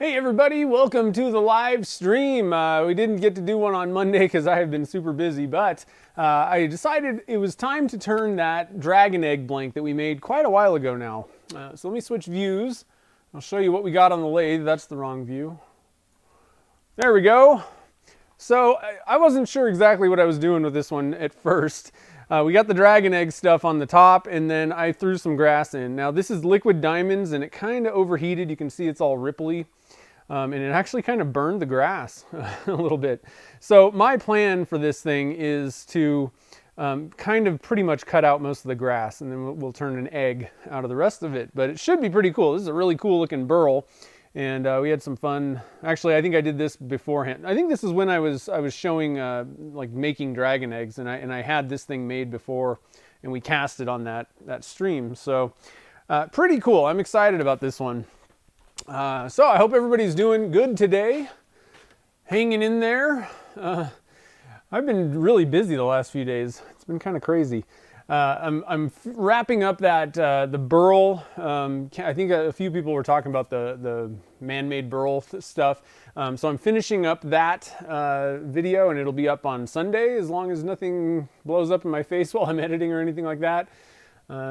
Hey everybody, welcome to the live stream. We didn't get to do one on Monday because I have been super busy, but I decided it was time to turn that dragon egg blank that we made quite a while ago now. So let me switch views. I'll show you what we got on the lathe. That's the wrong view. There we go. So I wasn't sure exactly what I was doing with this one at first. We got the dragon egg stuff on the top, and then I threw some grass in. Now this is liquid diamonds, and it kind of overheated. You can see it's all ripply. And it actually kind of burned the grass a little bit. So my plan for this thing is to kind of pretty much cut out most of the grass, and then we'll turn an egg out of the rest of it. But it should be pretty cool. This is a really cool looking burl, and we had some fun. Actually, I think I did this beforehand. I think this is when I was showing like making dragon eggs, and I had this thing made before, and we cast it on that stream. So pretty cool. I'm excited about this one. So I hope everybody's doing good today, hanging in there. I've been really busy the last few days. It's been kind of crazy. I'm wrapping up that the burl. I think a few people were talking about the man-made burl stuff. So I'm finishing up that video, and it'll be up on Sunday as long as nothing blows up in my face while I'm editing or anything like that.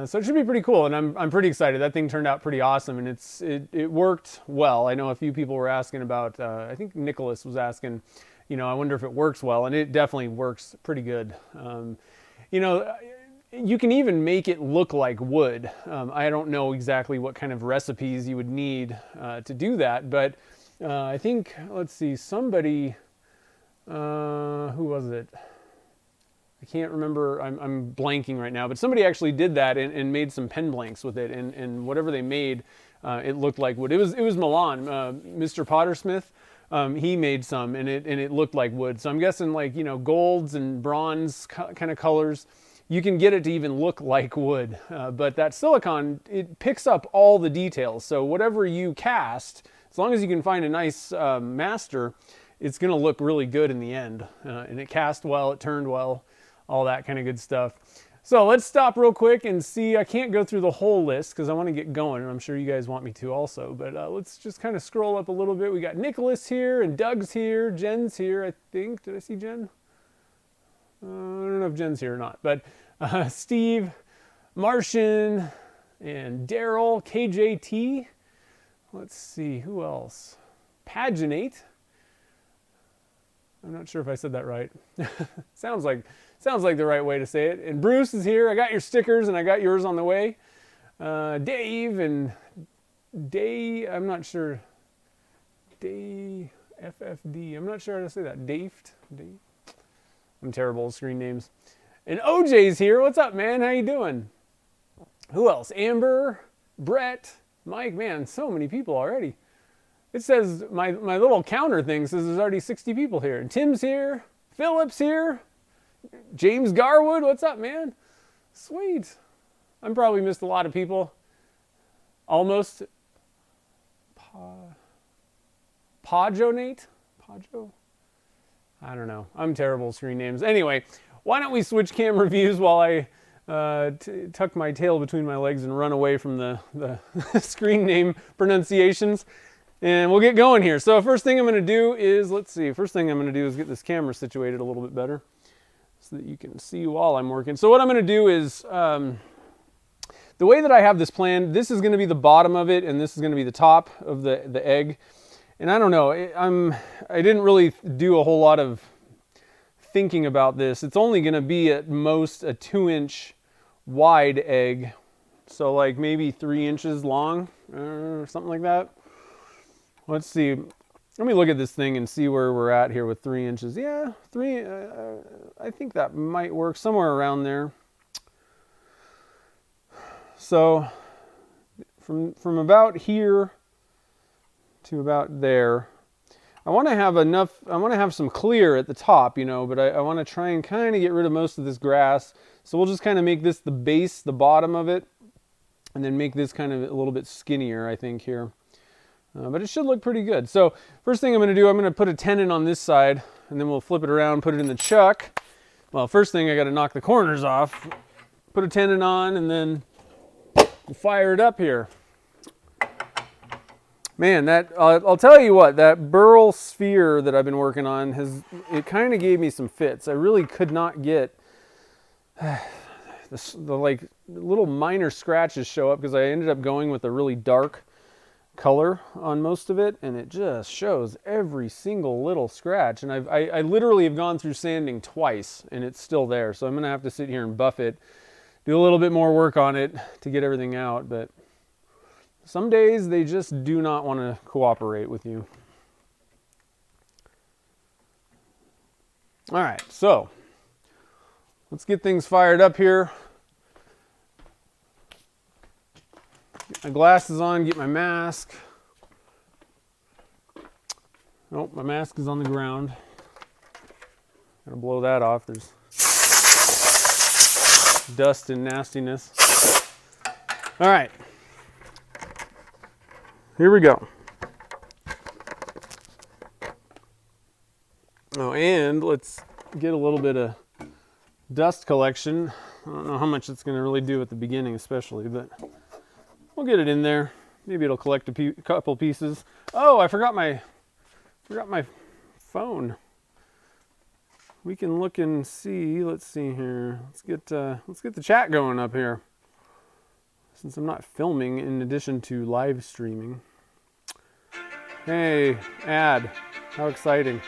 So it should be pretty cool, and I'm pretty excited. That thing turned out pretty awesome, and it worked well. I know a few people were asking about, I think Nicholas was asking, I wonder if it works well, and it definitely works pretty good. You can even make it look like wood. I don't know exactly what kind of recipes you would need to do that, but I think, let's see, somebody, who was it? I can't remember, I'm blanking right now, but somebody actually did that and made some pen blanks with it, and whatever they made, it looked like wood. It was Milan, Mr. Pottersmith. He made some, and it looked like wood. So I'm guessing, like, golds and bronze kind of colors, you can get it to even look like wood. But that silicone, it picks up all the details. So whatever you cast, as long as you can find a nice master, it's going to look really good in the end. And it cast well, it turned well, all that kind of good stuff. So let's stop real quick and see. I can't go through the whole list because I want to get going, and I'm sure you guys want me to also. But let's just kind of scroll up a little bit. We got Nicholas here, and Doug's here, Jen's here, I think. Did I see Jen? I don't know if Jen's here or not. But Steve, Martian, and Daryl, KJT. Let's see, who else? Paginate. I'm not sure if I said that right. Sounds like the right way to say it. And Bruce is here. I got your stickers, and I got yours on the way. Dave and Day, I'm not sure. Day, FFD. I'm not sure how to say that. Dave. I'm terrible with screen names. And OJ's here. What's up, man? How you doing? Who else? Amber, Brett, Mike. Man, so many people already. It says, my little counter thing says there's already 60 people here. And Tim's here. Philip's here. James Garwood, what's up, man? Sweet. I'm probably missed a lot of people. Almost. Pajonate? Pajo? I don't know. I'm terrible with screen names. Anyway, why don't we switch camera views while I tuck my tail between my legs and run away from the screen name pronunciations. And we'll get going here. So first thing I'm going to do is, let's see, get this camera situated a little bit better so that you can see while I'm working. So what I'm going to do is, the way that I have this planned, this is going to be the bottom of it, and this is going to be the top of the egg. And I don't know, I didn't really do a whole lot of thinking about this. It's only going to be at most a 2-inch wide egg. So like maybe 3 inches long or something like that. Let's see. Let me look at this thing and see where we're at here with 3 inches. Yeah, I think that might work somewhere around there. So from about here to about there, I want to have some clear at the top, but I want to try and kind of get rid of most of this grass. So we'll just kind of make this the base, the bottom of it, and then make this kind of a little bit skinnier, I think, here. But it should look pretty good. So first thing I'm going to do, I'm going to put a tenon on this side, and then we'll flip it around, put it in the chuck. Well, first thing I got to knock the corners off, put a tenon on, and then we'll fire it up here. Man, that I'll tell you what, that burl sphere that I've been working on it kind of gave me some fits. I really could not get the like little minor scratches show up because I ended up going with a really dark color on most of it, and it just shows every single little scratch. And I literally have gone through sanding twice, and it's still there. So I'm gonna have to sit here and buff it, do a little bit more work on it to get everything out, but some days they just do not want to cooperate with you. All right, so let's get things fired up here. Get my glasses on, get my mask. Nope, my mask is on the ground. Gotta blow that off. There's dust and nastiness. All right. Here we go. Oh, and let's get a little bit of dust collection. I don't know how much it's going to really do at the beginning especially, but we'll get it in there. Maybe it'll collect a couple pieces. Oh, I forgot my phone. We can look and see. Let's see here. Let's get the chat going up here, since I'm not filming in addition to live streaming. Hey, ad. How exciting.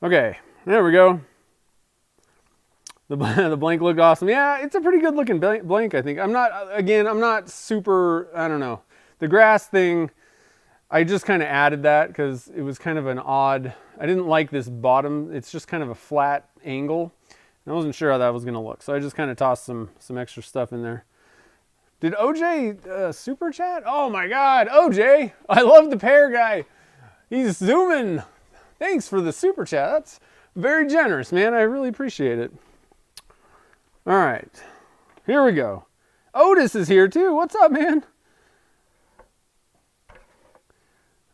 Okay, there we go. The blank looked awesome. Yeah, it's a pretty good looking blank, I think. I'm not super, I don't know. The grass thing, I just kind of added that because it was kind of an odd, I didn't like this bottom. It's just kind of a flat angle. I wasn't sure how that was going to look, so I just kind of tossed some extra stuff in there. Did OJ super chat? Oh my God, OJ! I love the pear guy. He's zooming. Thanks for the super chat. That's very generous, man. I really appreciate it. All right, here we go. Otis is here too. What's up, man?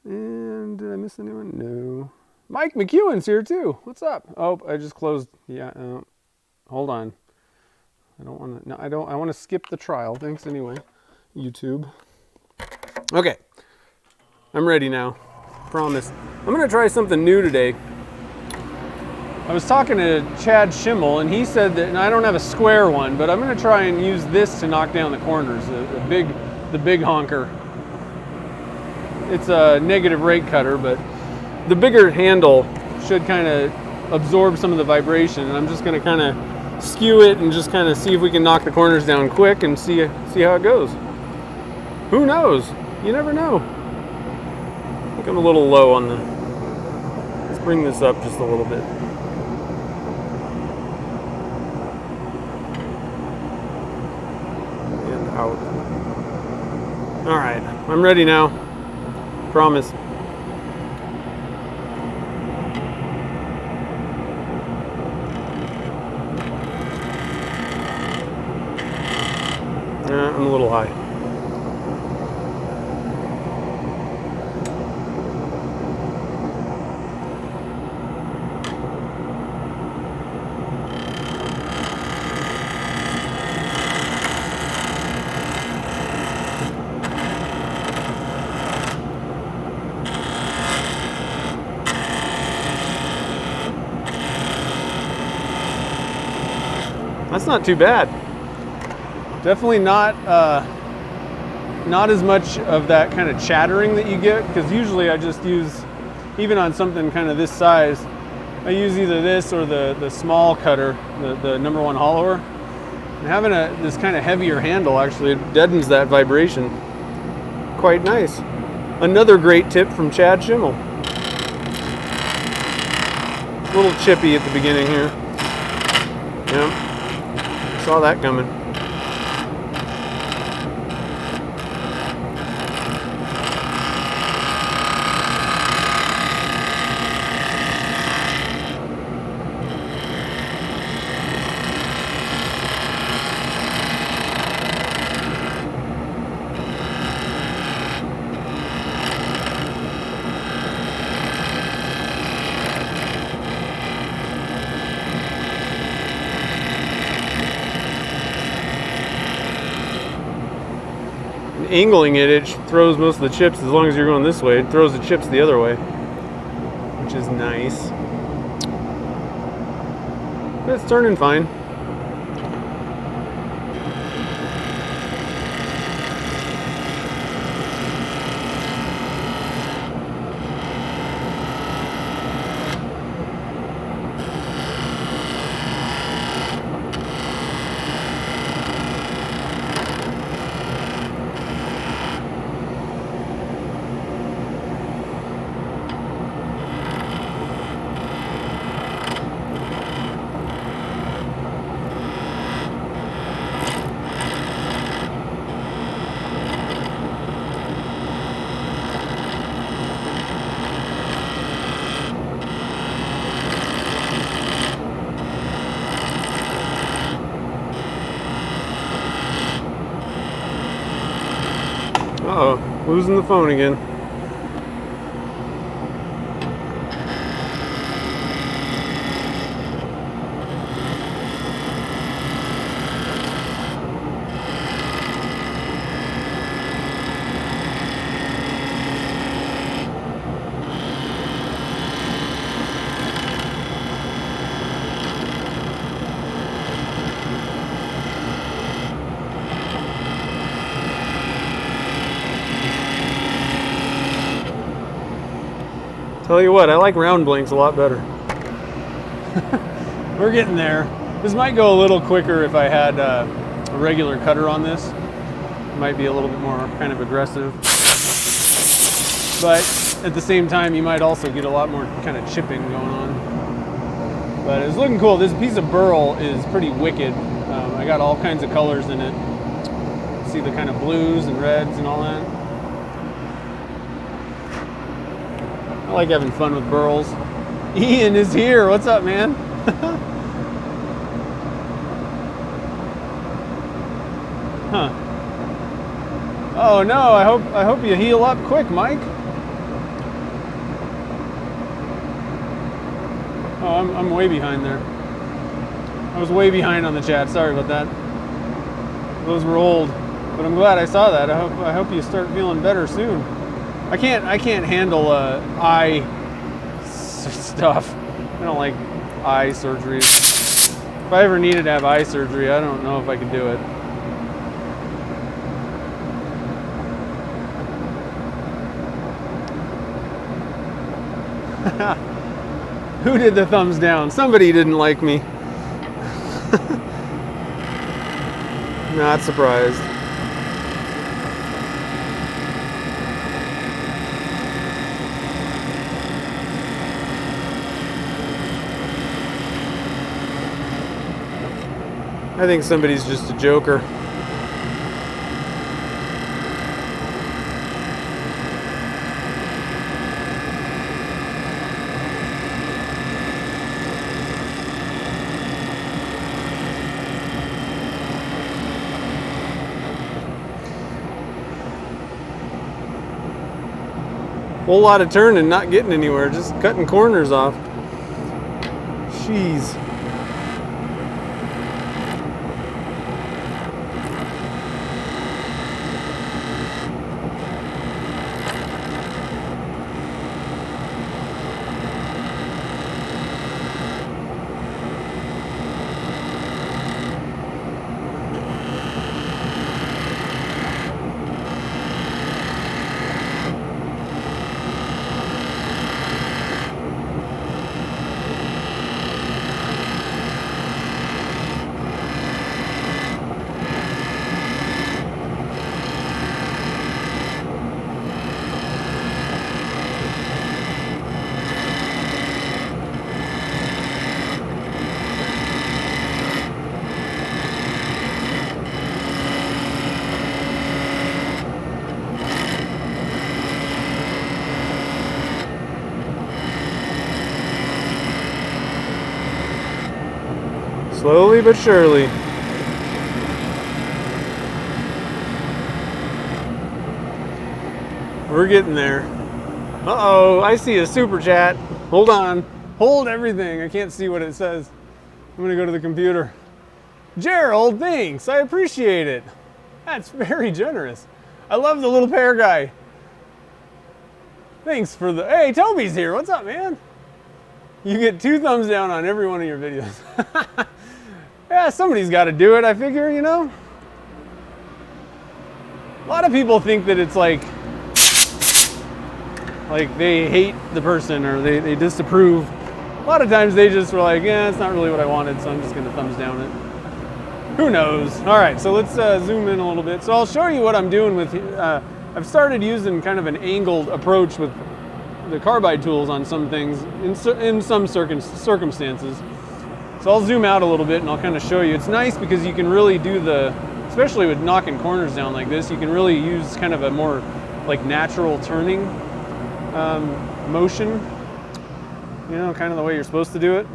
And did I miss anyone? No. Mike McEwen's here too. What's up? Oh, I just closed. Yeah. Hold on. I don't want to. No, I don't. I want to skip the trial. Thanks anyway. YouTube. Okay. I'm ready now. Promise. I'm gonna try something new today. I was talking to Chad Schimmel, and he said that, and I don't have a square one, but I'm gonna try and use this to knock down the corners. The big honker. It's a negative rate cutter, but the bigger handle should kind of absorb some of the vibration, and I'm just going to kind of skew it and just kind of see if we can knock the corners down quick and see how it goes. Who knows? You never know. I think I'm a little low on the... Let's bring this up just a little bit. And out. All right, I'm ready now. Promise. I'm a little high. That's not too bad. Definitely not as much of that kind of chattering that you get, because usually I just use, even on something kind of this size, I use either this or the small cutter, the number 1 hollower. And having this kind of heavier handle actually deadens that vibration. Quite nice. Another great tip from Chad Schimmel. A little chippy at the beginning here. Yeah. Saw that coming. angling it, it throws most of the chips. As long as you're going this way, it throws the chips the other way, which is nice. But it's turning fine. Uh-oh, losing the phone again. Tell you what, I like round blanks a lot better. We're getting there. This might go a little quicker if I had a regular cutter on this. It might be a little bit more kind of aggressive. But at the same time, you might also get a lot more kind of chipping going on. But it's looking cool. This piece of burl is pretty wicked. I got all kinds of colors in it. See the kind of blues and reds and all that. I like having fun with burls. Ian is here. What's up, man? Huh. Oh no, I hope you heal up quick, Mike. Oh, I'm way behind there. I was way behind on the chat. Sorry about that. Those were old, but I'm glad I saw that. I hope you start feeling better soon. I can't handle eye stuff. I don't like eye surgeries. If I ever needed to have eye surgery, I don't know if I could do it. Who did the thumbs down? Somebody didn't like me. Not surprised. I think somebody's just a joker. Whole lot of turning, not getting anywhere, just cutting corners off. Jeez. Slowly but surely. We're getting there. Uh-oh, I see a super chat. Hold on. Hold everything. I can't see what it says. I'm gonna go to the computer. Gerald, thanks. I appreciate it. That's very generous. I love the little pear guy. Thanks for the, hey, Toby's here. What's up, man? You get 2 thumbs down on every one of your videos. Yeah, somebody's got to do it, I figure, you know? A lot of people think that it's like they hate the person or they disapprove. A lot of times they just were like, yeah, it's not really what I wanted, so I'm just going to thumbs down it. Who knows? All right, so let's zoom in a little bit. So I'll show you what I'm doing with, I've started using kind of an angled approach with the carbide tools on some things, in some circumstances. So I'll zoom out a little bit and I'll kind of show you. It's nice because you can really do especially with knocking corners down like this, you can really use kind of a more like natural turning motion, you know, kind of the way you're supposed to do it.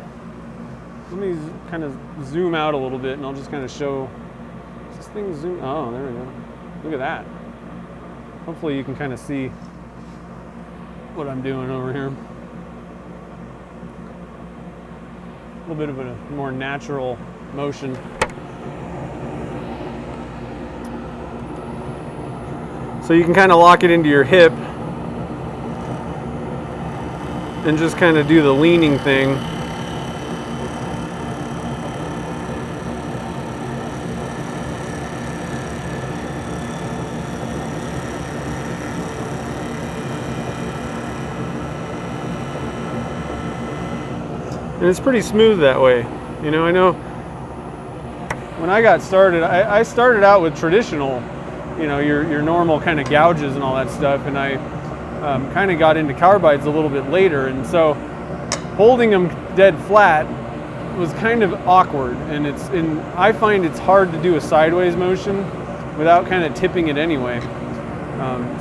Let me kind of zoom out a little bit and I'll just kind of show, is this thing zoom, oh, there we go. Look at that. Hopefully you can kind of see what I'm doing over here. A little bit of a more natural motion. So you can kind of lock it into your hip and just kind of do the leaning thing. And it's pretty smooth that way. You know, I know when I got started, I started out with traditional, you know, your normal kind of gouges and all that stuff, and I kind of got into carbides a little bit later, and so holding them dead flat was kind of awkward, and I find it's hard to do a sideways motion without kind of tipping it anyway.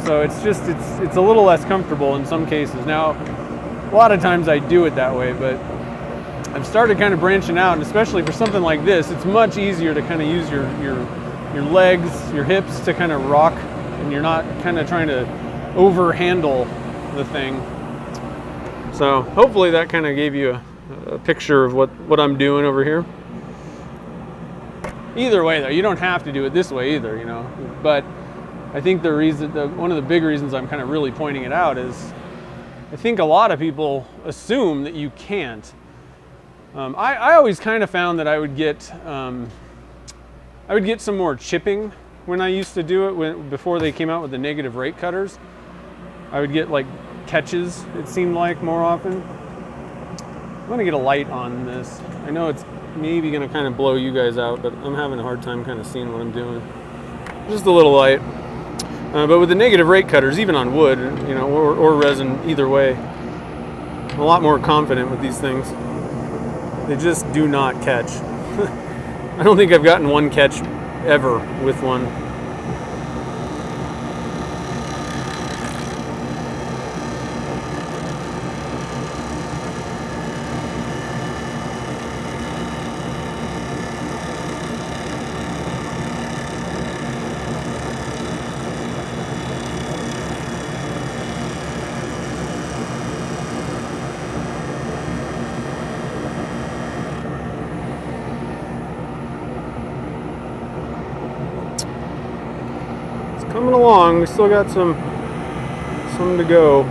So it's a little less comfortable in some cases. Now, a lot of times I do it that way, but I've started kind of branching out, and especially for something like this, it's much easier to kind of use your legs, your hips to kind of rock, and you're not kind of trying to over-handle the thing. So hopefully that kind of gave you a picture of what I'm doing over here. Either way, though, you don't have to do it this way either, you know. But I think one of the big reasons I'm kind of really pointing it out is I think a lot of people assume that you can't. I always kind of found that I would get some more chipping when I used to do it before they came out with the negative rate cutters. I would get like catches, it seemed like, more often. I'm gonna get a light on this. I know it's maybe gonna kind of blow you guys out, but I'm having a hard time kind of seeing what I'm doing. Just a little light. But with the negative rate cutters, even on wood, you know, or resin, either way, I'm a lot more confident with these things. They just do not catch. I don't think I've gotten one catch ever with one. Coming along, we still got some to go.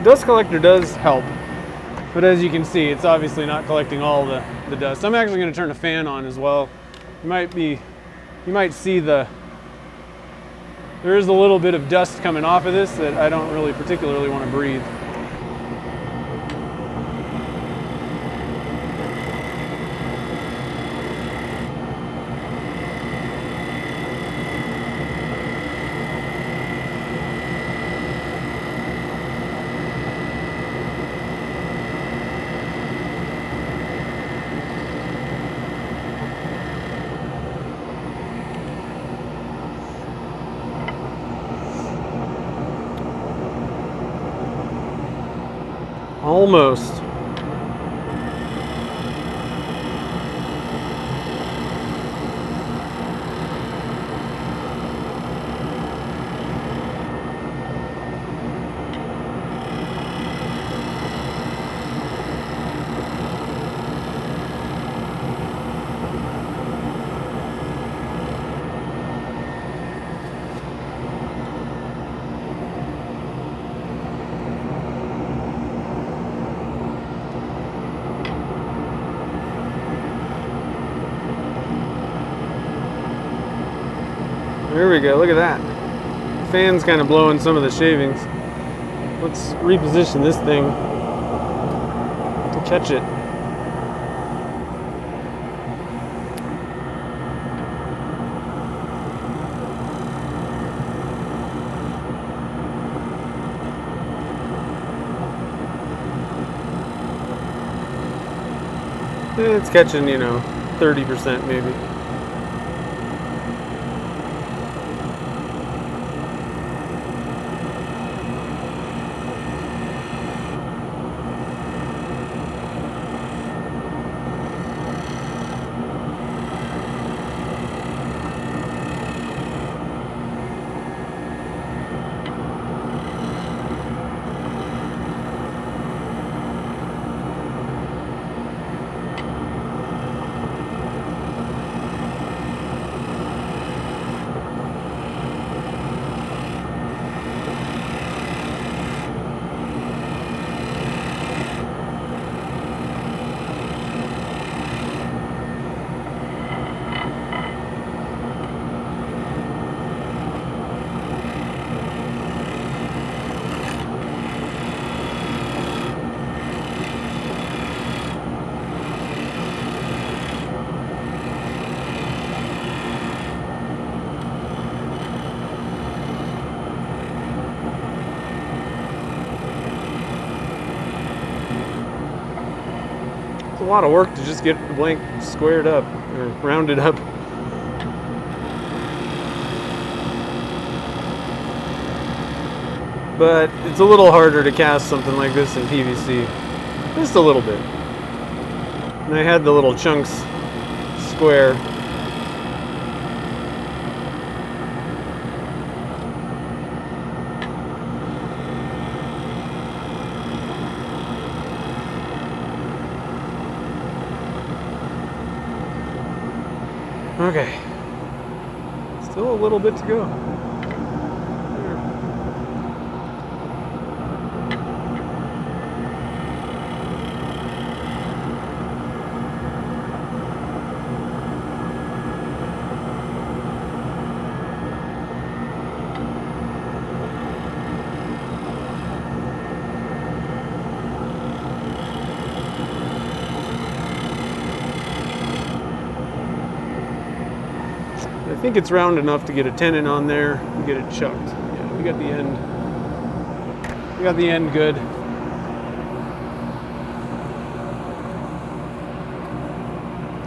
Dust collector does help, but as you can see, it's obviously not collecting all the dust. I'm actually going to turn a fan on as well. You might see there is a little bit of dust coming off of this that I don't really particularly want to breathe. Almost. There we go, look at that. The fan's kind of blowing some of the shavings. Let's reposition this thing to catch it. It's catching, 30% maybe. A lot of work to just get the blank squared up or rounded up. But it's a little harder to cast something like this in PVC, just a little bit. And I had the little chunks square. Okay, still a little bit to go. I think it's round enough to get a tenon on there and get it chucked. Yeah, we got the end. We got the end good.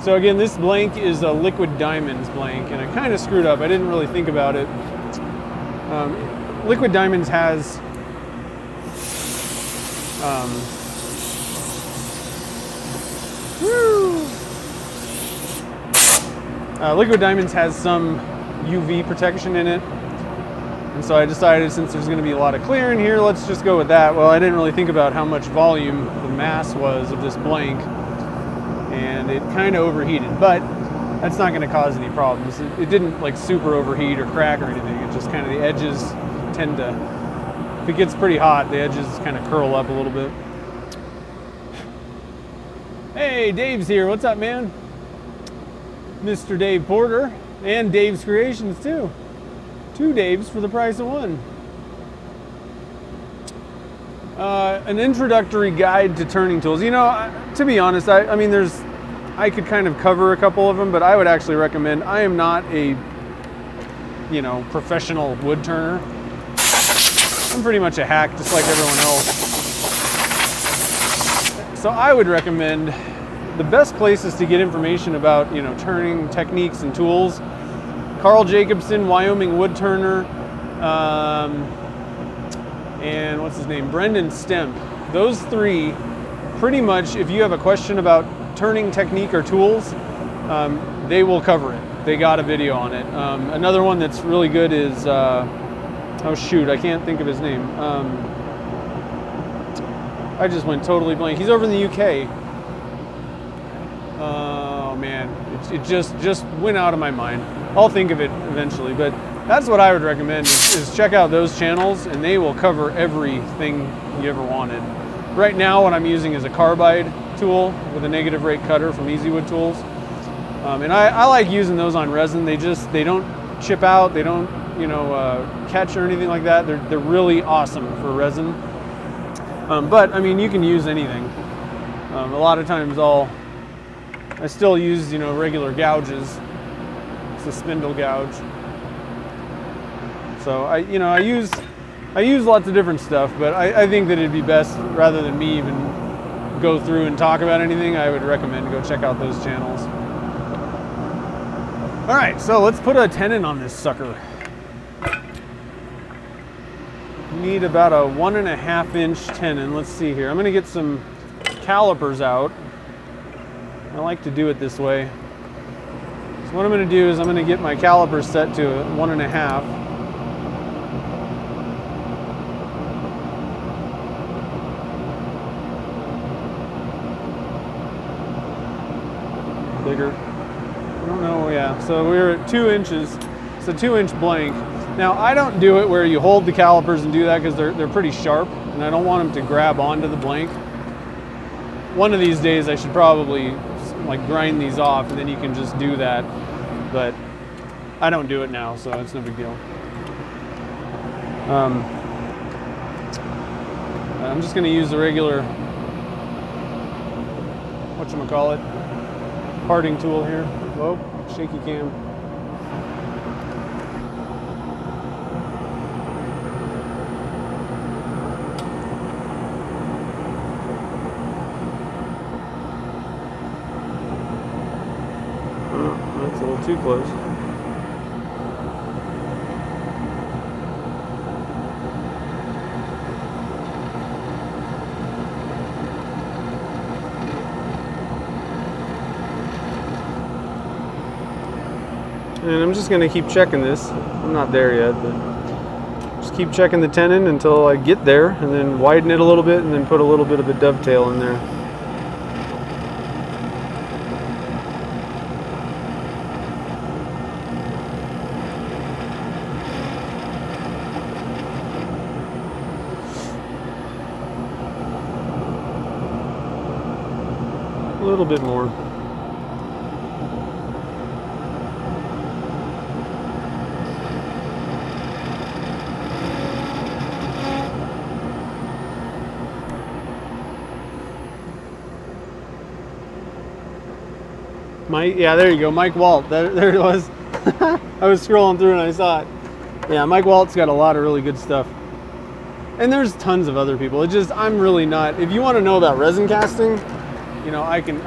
So again, this blank is a Liquid Diamonds blank, and I kind of screwed up. I didn't really think about it. Liquid Diamonds has Liquid Diamonds has some UV protection in it, and so I decided, since there's going to be a lot of clear in here, let's just go with that. Well, I didn't really think about how much volume the mass was of this blank, and it kind of overheated, but that's not going to cause any problems. It didn't like super overheat or crack or anything. It just kind of, the edges tend to, if it gets pretty hot, the edges kind of curl up a little bit. Hey, Dave's here. What's up, man? Mr. Dave Porter, and Dave's Creations too. 2 Daves for the price of 1. An introductory guide to turning tools. To be honest, I mean, I could kind of cover a couple of them, but I would actually recommend, I am not a, professional wood turner. I'm pretty much a hack, just like everyone else. So I would recommend, the best places to get information about, turning techniques and tools: Carl Jacobson, Wyoming Wood Turner, and what's his name? Brendan Stemp. Those three, pretty much, if you have a question about turning technique or tools, they will cover it. They got a video on it. Another one that's really good is, oh shoot, I can't think of his name. I just went totally blank. He's over in the UK. Oh man, it just went out of my mind. I'll think of it eventually, but that's what I would recommend is check out those channels, and they will cover everything you ever wanted. Right now, what I'm using is a carbide tool with a negative rate cutter from Easy Wood Tools. And I like using those on resin. They don't chip out, they don't, catch or anything like that. They're really awesome for resin. But I mean, you can use anything. A lot of times I still use, regular gouges. It's a spindle gouge. So I use lots of different stuff, but I think that it'd be best, rather than me even go through and talk about anything, I would recommend go check out those channels. All right, so let's put a tenon on this sucker. Need about a 1.5 inch tenon. Let's see here. I'm gonna get some calipers out. I like to do it this way. So what I'm gonna do is I'm gonna get my calipers set to 1.5. Bigger. I don't know, yeah. So we're at 2 inches. It's a 2-inch blank. Now I don't do it where you hold the calipers and do that, because they're pretty sharp, and I don't want them to grab onto the blank. One of these days I should probably like grind these off, and then you can just do that. But I don't do it now, so it's no big deal. I'm just going to use the regular, whatchamacallit, parting tool here. Whoa, shaky cam. Oh, that's a little too close. And I'm just going to keep checking this. I'm not there yet, but just keep checking the tenon until I get there, and then widen it a little bit, and then put a little bit of a dovetail in there. A little bit more. Yeah, there you go, Mike Walt. There it was. I was scrolling through and I saw it. Yeah, Mike Walt's got a lot of really good stuff. And there's tons of other people. It's just, I'm really not. If you want to know about resin casting, I can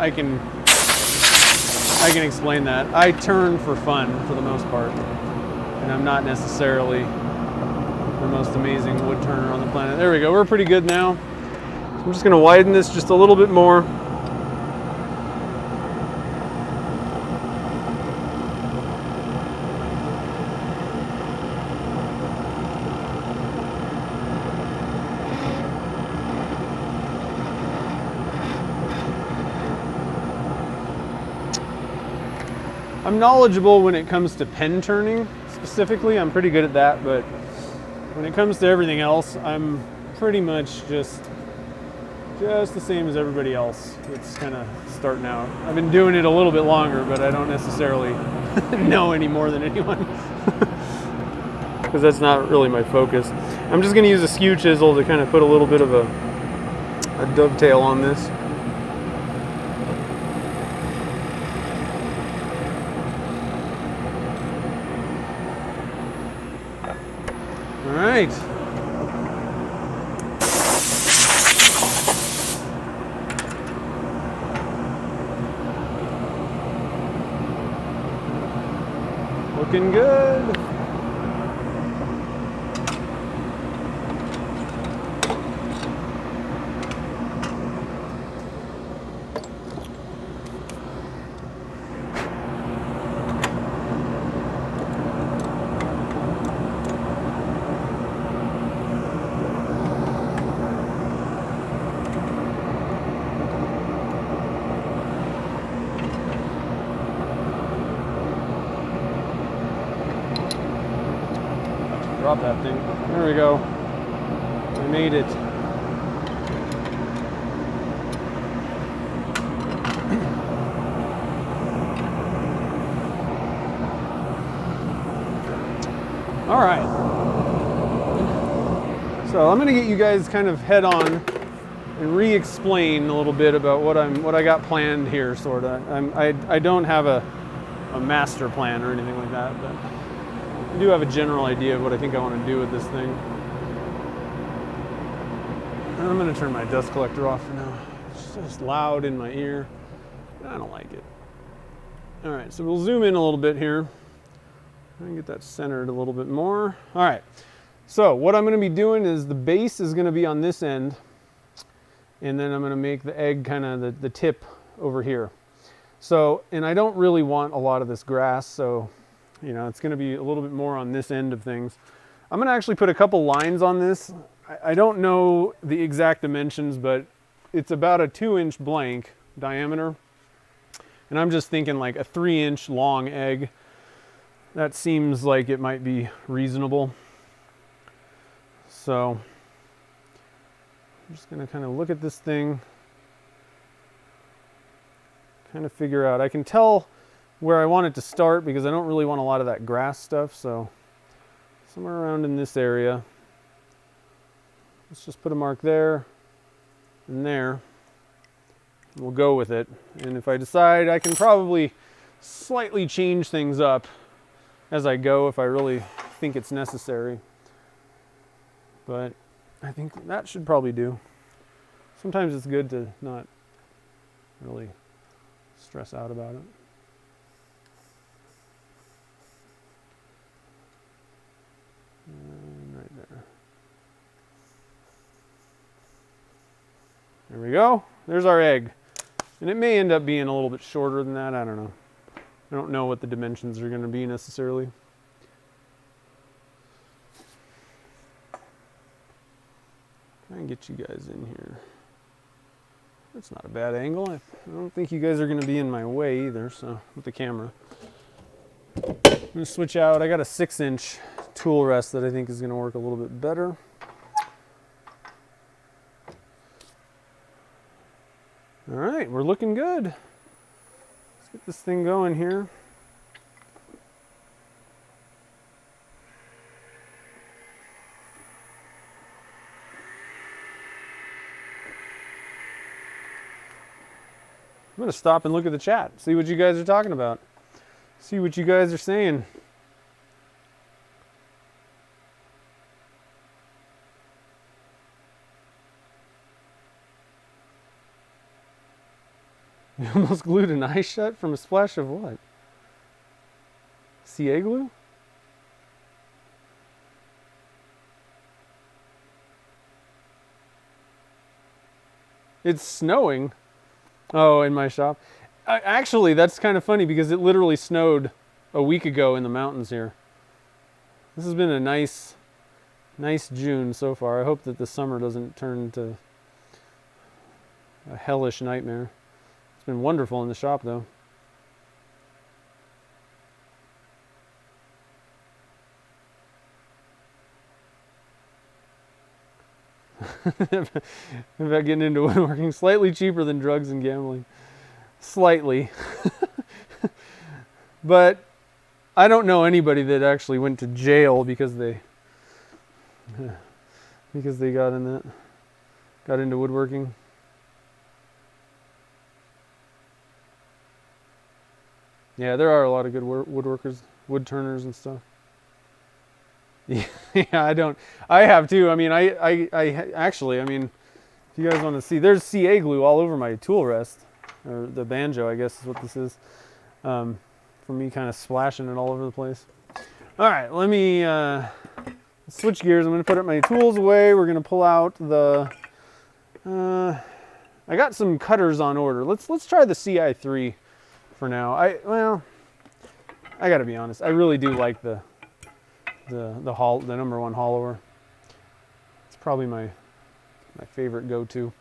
explain that. I turn for fun for the most part, and I'm not necessarily the most amazing wood turner on the planet. There we go. We're pretty good now. So I'm just going to widen this just a little bit more. I'm knowledgeable when it comes to pen turning specifically. I'm pretty good at that, but when it comes to everything else, I'm pretty much just the same as everybody else. It's kind of starting out. I've been doing it a little bit longer, but I don't necessarily know any more than anyone, because that's not really my focus. I'm just going to use a skew chisel to kind of put a little bit of a dovetail on this. All right. Looking good. Drop that thing. There we go. I made it. All right. So I'm going to get you guys kind of head on and re-explain a little bit about what I got planned here, sort of. I don't have a master plan or anything like that, but I do have a general idea of what I think I want to do with this thing. And I'm going to turn my dust collector off for now. It's just loud in my ear. I don't like it. All right, so we'll zoom in a little bit here. Try and get that centered a little bit more. All right, so what I'm going to be doing is the base is going to be on this end, and then I'm going to make the egg kind of the tip over here. So, and I don't really want a lot of this grass, so, you know, it's going to be a little bit more on this end of things. I'm going to actually put a couple lines on this. I don't know the exact dimensions, but it's about a 2-inch blank diameter. And I'm just thinking like a 3-inch long egg. That seems like it might be reasonable. So I'm just going to kind of look at this thing, kind of figure out. I can tell where I want it to start because I don't really want a lot of that grass stuff. So somewhere around in this area. Let's just put a mark there and there. And we'll go with it. And if I decide, I can probably slightly change things up as I go if I really think it's necessary. But I think that should probably do. Sometimes it's good to not really stress out about it. And right there. There we go. There's our egg. And it may end up being a little bit shorter than that. I don't know. I don't know what the dimensions are going to be necessarily. Try and get you guys in here. That's not a bad angle. I don't think you guys are going to be in my way either, so with the camera. I'm going to switch out. I got a 6-inch tool rest that I think is going to work a little bit better. All right, we're looking good. Let's get this thing going here. I'm going to stop and look at the chat, see what you guys are talking about, see what you guys are saying. You almost glued an eye shut from a splash of what? CA glue? It's snowing. Oh, in my shop. Actually, that's kind of funny because it literally snowed a week ago in the mountains here. This has been a nice June so far. I hope that the summer doesn't turn into a hellish nightmare. It's been wonderful in the shop though. About getting into woodworking, slightly cheaper than drugs and gambling. Slightly. But I don't know anybody that actually went to jail because they got into woodworking. Yeah, there are a lot of good woodworkers, wood turners and stuff. Yeah, I have too. I mean, I actually, I mean, if you guys want to see, there's CA glue all over my tool rest, or the banjo, I guess is what this is, from me kind of splashing it all over the place. All right, let me switch gears. I'm going to put my tools away. We're going to pull out the, I got some cutters on order. Let's try the CI3 for now. I got to be honest. I really do like the number 1 hollower. It's probably my favorite go-to.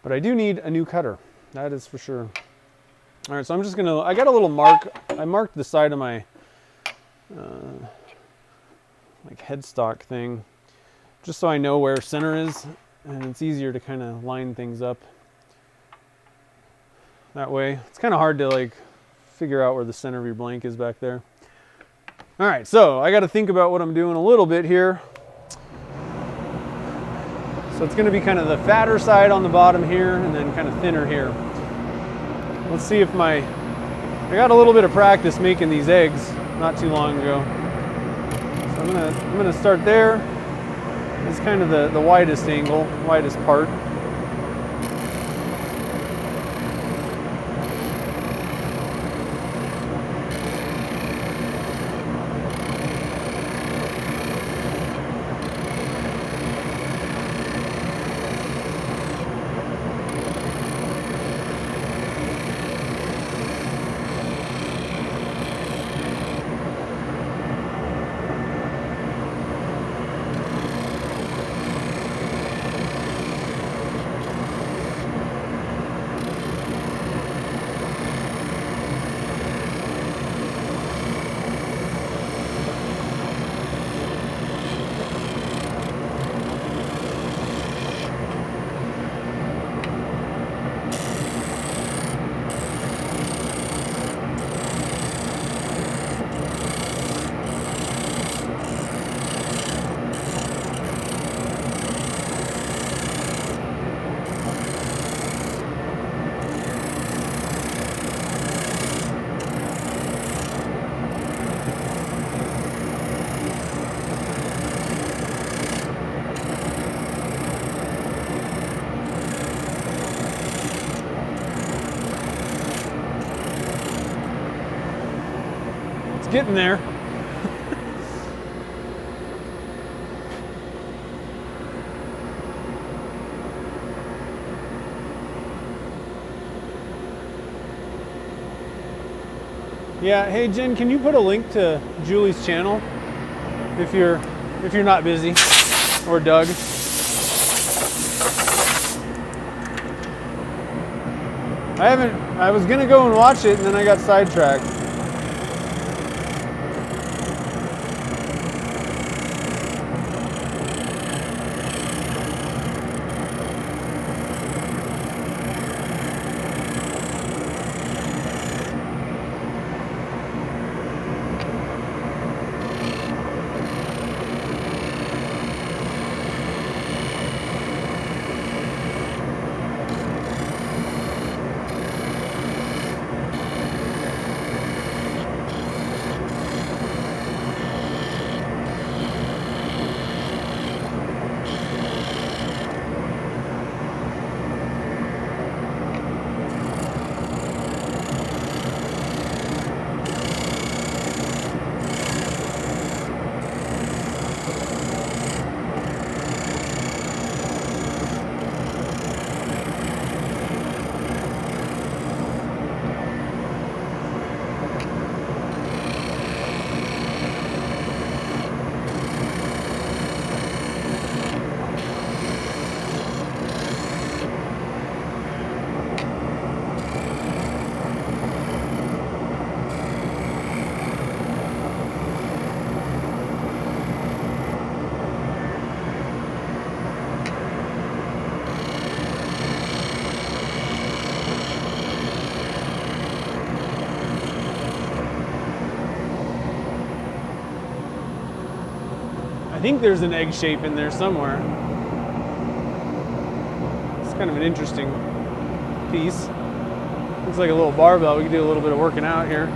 But I do need a new cutter. That is for sure. All right, so I'm just gonna. I got a little mark. I marked the side of my like headstock thing, just so I know where center is, and it's easier to kind of line things up that way. It's kind of hard to like figure out where the center of your blank is back there. All right, so I got to think about what I'm doing a little bit here. So it's going to be kind of the fatter side on the bottom here, and then kind of thinner here. Let's see if I got a little bit of practice making these eggs not too long ago. So I'm gonna start there. It's kind of the widest angle, widest part. Getting there. Yeah, hey Jen, can you put a link to Julie's channel if you're not busy, or Doug? I was gonna go and watch it and then I got sidetracked. I think there's an egg shape in there somewhere. It's kind of an interesting piece. Looks like a little barbell. We can do a little bit of working out here.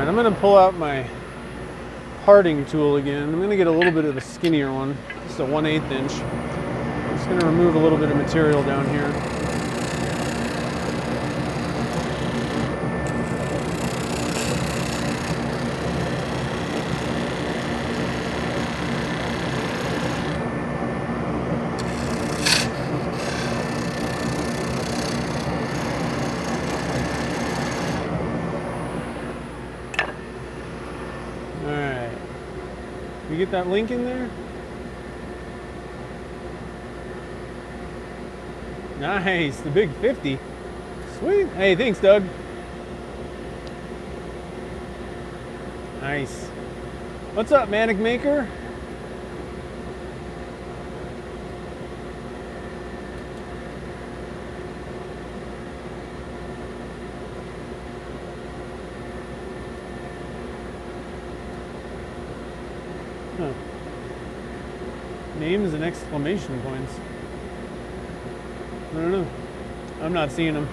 Alright, I'm going to pull out my parting tool again. I'm going to get a little bit of a skinnier one, just a 1/8 inch. I'm just going to remove a little bit of material down here. You get that link in there? Nice, the big 50. Sweet. Hey, thanks, Doug. Nice. What's up, Manic Maker? Huh. Names and exclamation points. I don't know. I'm not seeing them.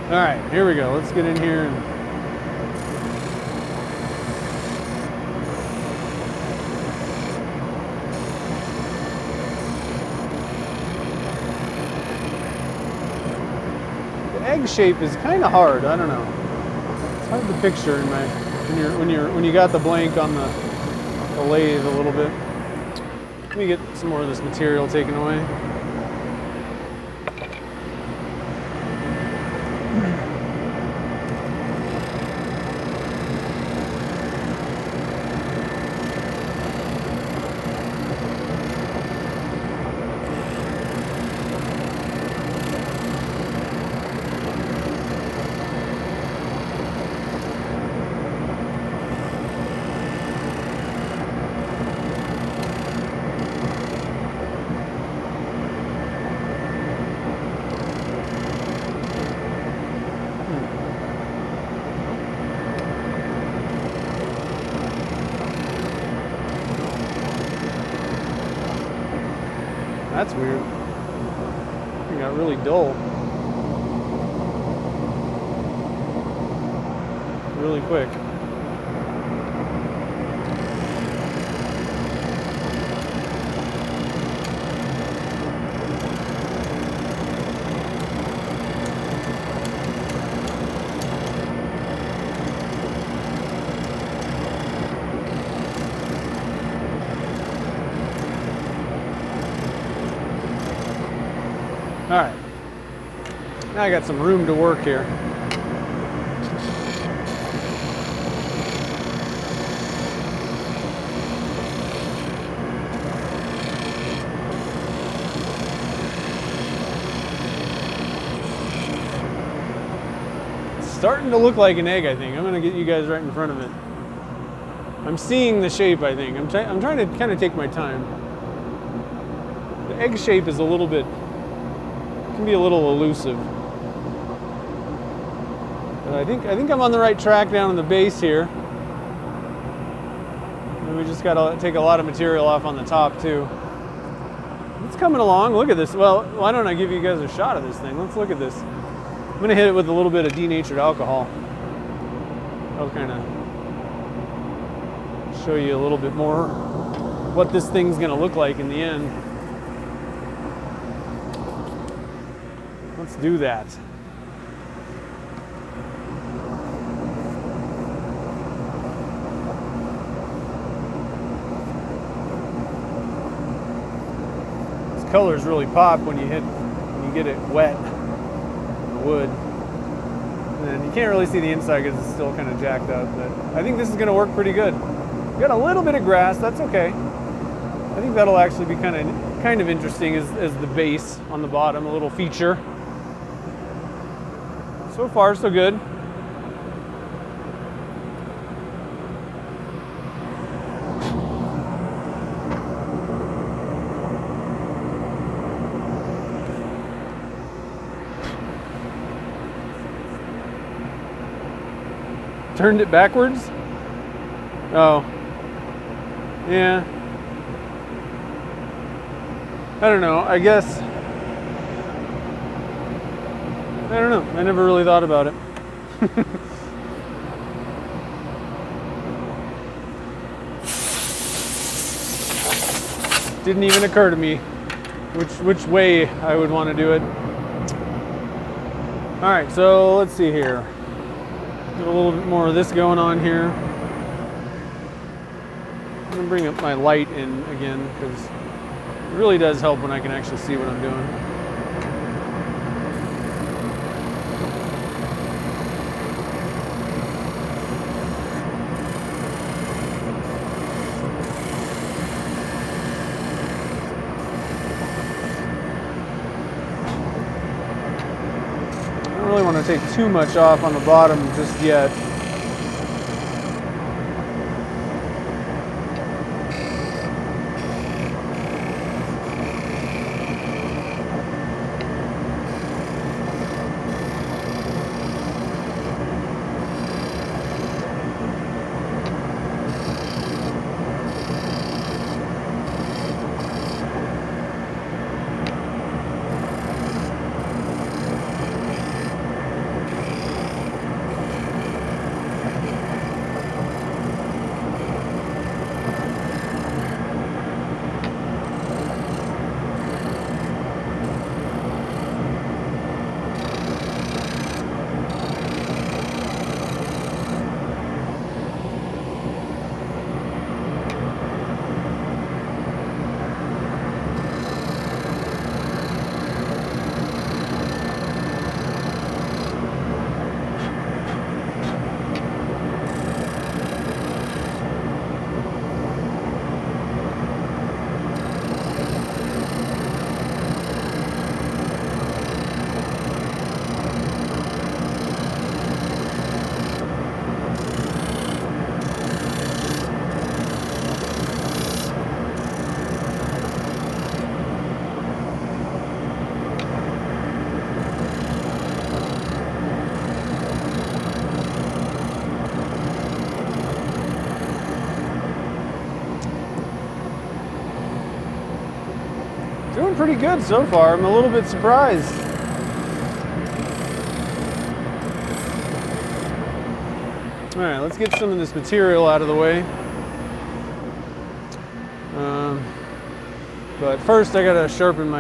All right, here we go. Let's get in here and the egg shape is kind of hard. I don't know. It's hard to picture in my when you got the blank on the lathe a little bit. Let me get some more of this material taken away. That's weird. It got really dull. Really quick. All right, now I got some room to work here. It's starting to look like an egg, I think. I'm gonna get you guys right in front of it. I'm seeing the shape, I think. I'm trying to kind of take my time. The egg shape is a little bit, can be a little elusive. But I think I'm on the right track down in the base here. And we just got to take a lot of material off on the top too. It's coming along. Look at this. Well, why don't I give you guys a shot of this thing? Let's look at this. I'm going to hit it with a little bit of denatured alcohol. That'll kind of show you a little bit more what this thing's going to look like in the end. Let's do that. These colors really pop when you get it wet, the wood. And you can't really see the inside because it's still kind of jacked up, but I think this is going to work pretty good. We got a little bit of grass, that's okay. I think that'll actually be kind of interesting as the base on the bottom, a little feature. So far, so good. Turned it backwards? Oh. Yeah. I don't know, I guess. I don't know. I never really thought about it. didn't even occur to me which way I would want to do it. All right, so let's see here. Get a little bit more of this going on here. I'm gonna bring up my light in again because it really does help when I can actually see what I'm doing. I don't really want to take too much off on the bottom just yet. Doing pretty good so far. I'm a little bit surprised. All right, let's get some of this material out of the way. But first I gotta sharpen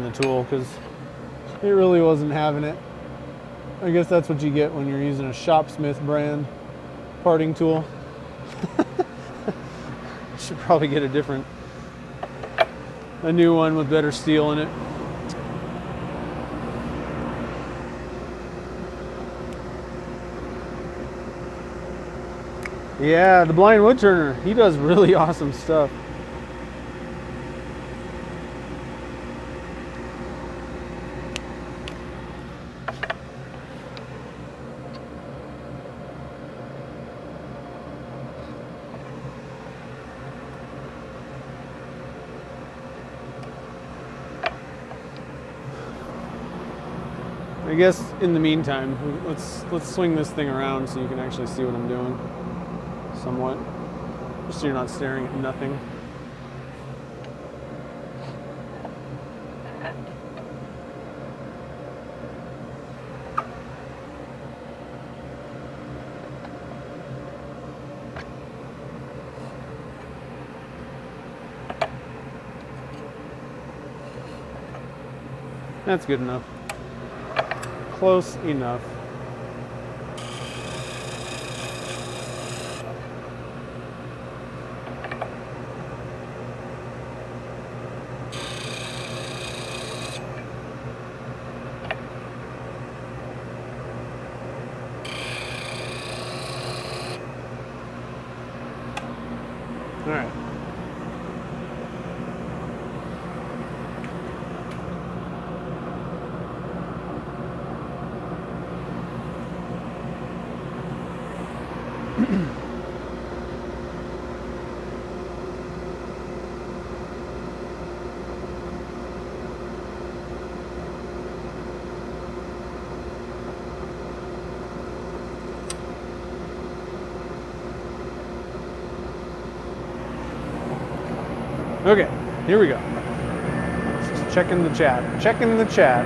the tool because it really wasn't having it. I guess that's what you get when you're using a Shopsmith brand parting tool. Should probably get a new one with better steel in it. Yeah, the blind wood turner, he does really awesome stuff. I guess in the meantime, let's swing this thing around so you can actually see what I'm doing somewhat, just so you're not staring at nothing. That's good enough. Close enough. All right. Okay, here we go. Just checking the chat. Checking the chat.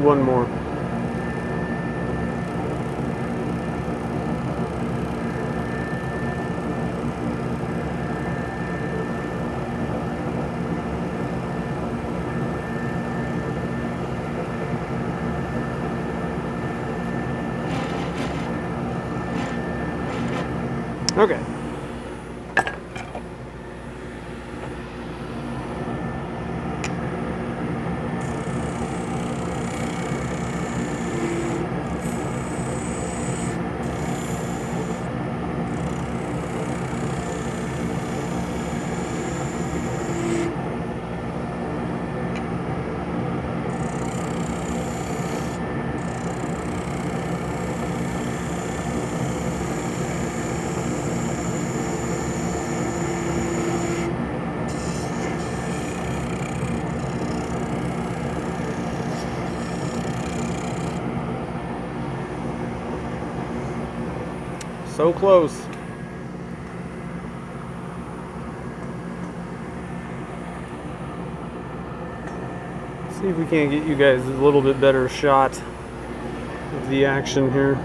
one more. Okay. So close. See if we can't get you guys a little bit better shot of the action here.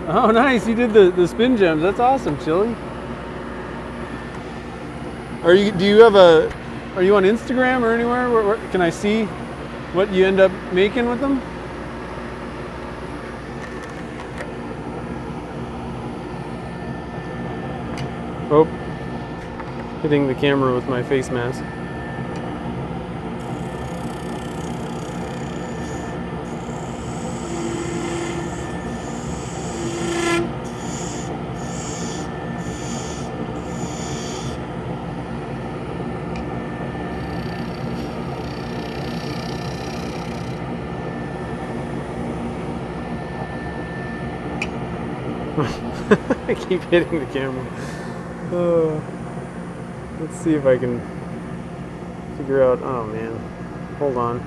Oh, nice! You did the spin gems. That's awesome, Chili. Are you on Instagram or anywhere? Where can I see what you end up making with them? Oh, hitting the camera with my face mask. I keep hitting the camera. Let's see if I can figure out. Oh man, hold on.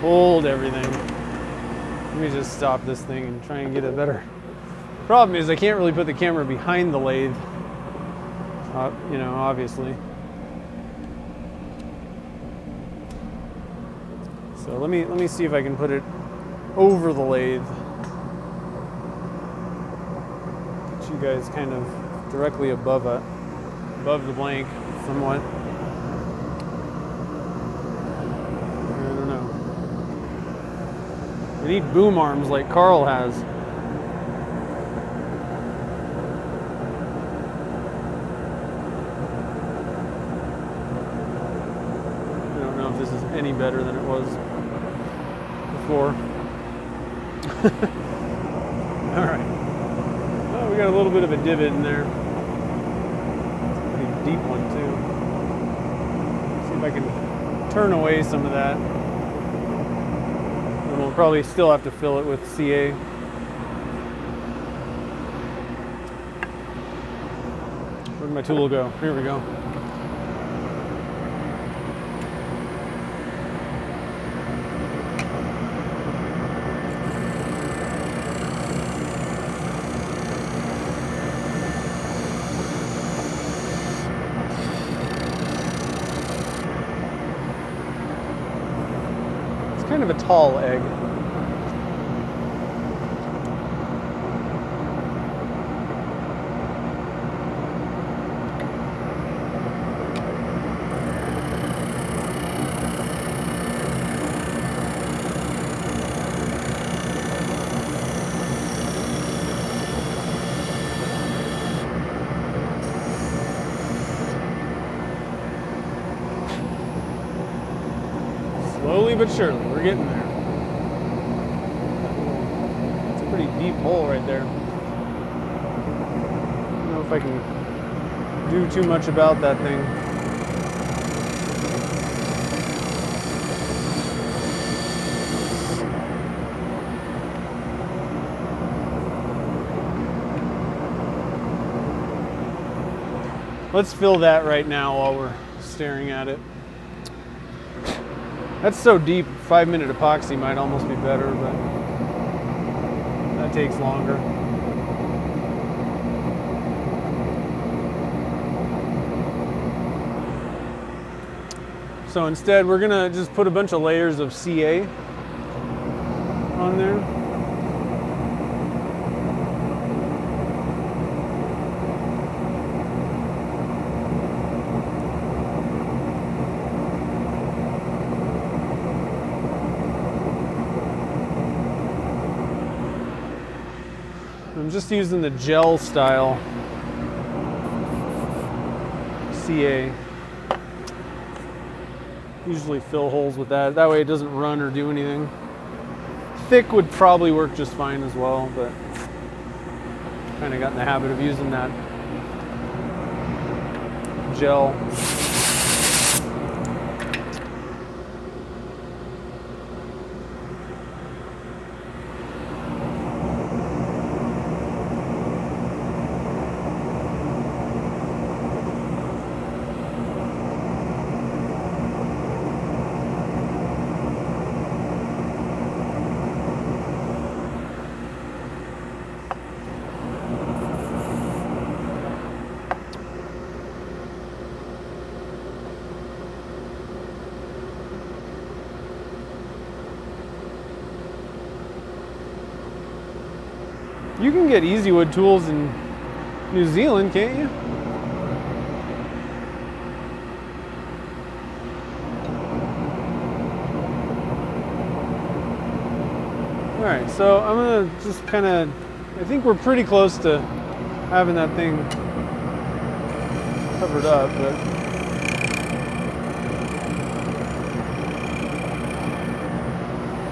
Hold everything. Let me just stop this thing and try and get a better. Problem is I can't really put the camera behind the lathe. You know, obviously. So let me see if I can put it over the lathe. You guys kind of directly above the blank somewhat. I don't know. We need boom arms like Carl has. I don't know if this is any better than it was before. All right. We got a little bit of a divot in there. It's a pretty deep one too. See if I can turn away some of that. And we'll probably still have to fill it with CA. Where'd my tool go? Here we go. Kind of a tall egg. Slowly but surely, we're getting there. It's a pretty deep hole right there. I don't know if I can do too much about that thing. Let's fill that right now while we're staring at it. That's so deep, 5-minute epoxy might almost be better, but that takes longer. So instead, we're gonna just put a bunch of layers of CA on there. I'm just using the gel style CA. Usually fill holes with that. That way it doesn't run or do anything. Thick would probably work just fine as well, but kind of got in the habit of using that gel. You can get easy wood tools in New Zealand, can't you? All right, so I'm gonna just kind of, I think we're pretty close to having that thing covered up, but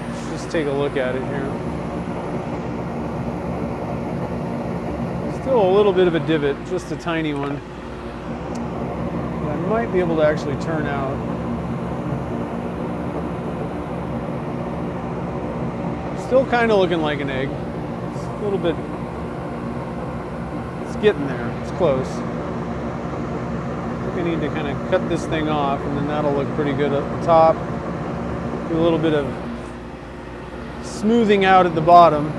let's just take a look at it here. Still a little bit of a divot, just a tiny one. That I might be able to actually turn out. Still kind of looking like an egg. It's a little bit, it's getting there, it's close. I think I need to kind of cut this thing off and then that'll look pretty good at the top. Do a little bit of smoothing out at the bottom.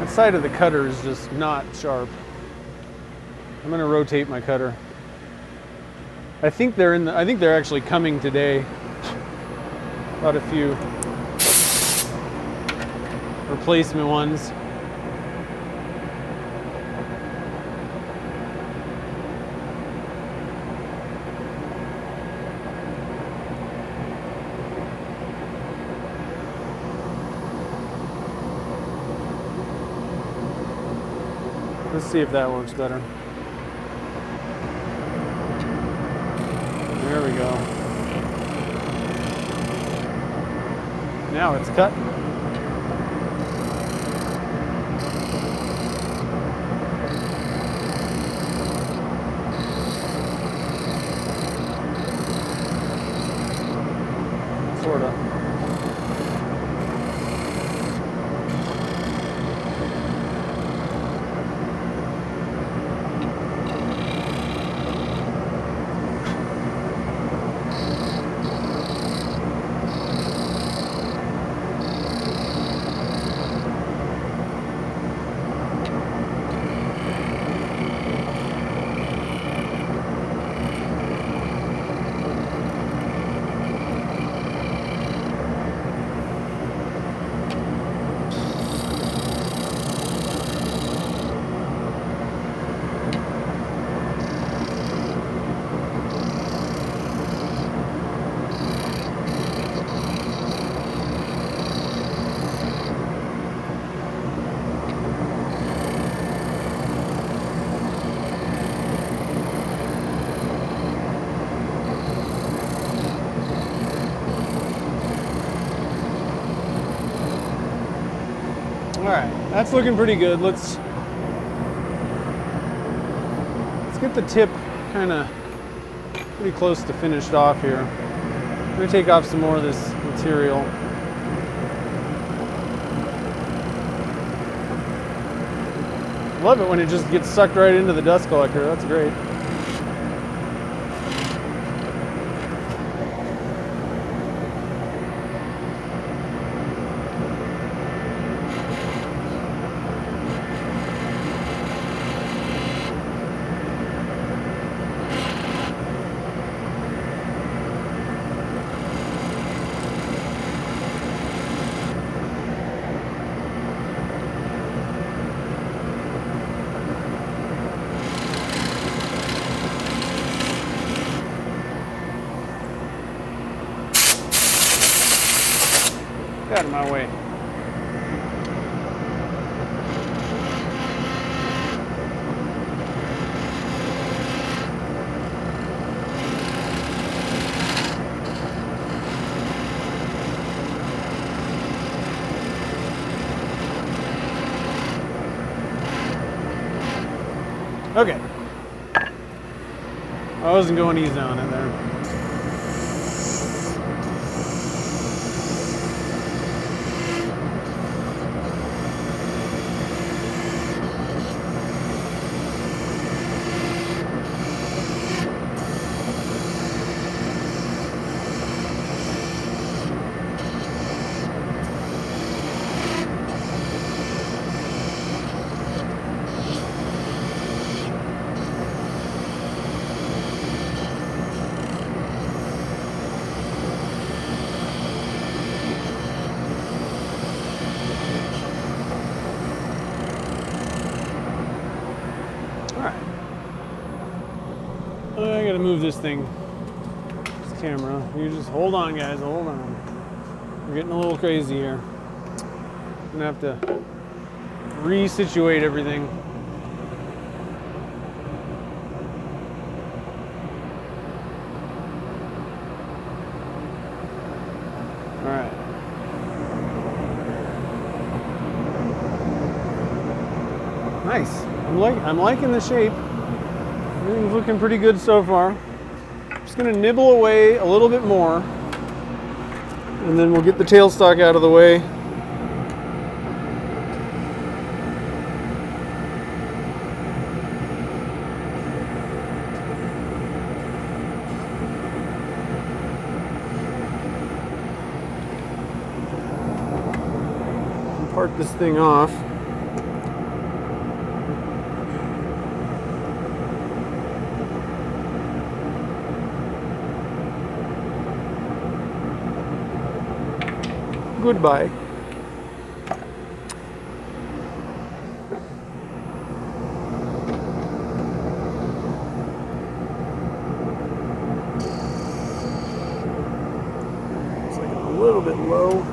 Side of the cutter is just not sharp. I'm going to rotate my cutter. I think they're actually coming today. Bought a few replacement ones. Let's see if that works better. There we go. Now it's cut. Sort of. All right, that's looking pretty good. Let's get the tip kind of pretty close to finished off here. I'm going to take off some more of this material. Love it when it just gets sucked right into the dust collector. That's great. Get out of my way. Okay. I wasn't going easy on it there. I gotta move this thing, this camera. You just hold on, guys, hold on. We're getting a little crazy here. I'm gonna have to resituate everything. All right. Nice. I'm liking the shape. Everything's looking pretty good so far. Just gonna nibble away a little bit more, and then we'll get the tailstock out of the way. And part this thing off. Goodbye. It's like a little bit low.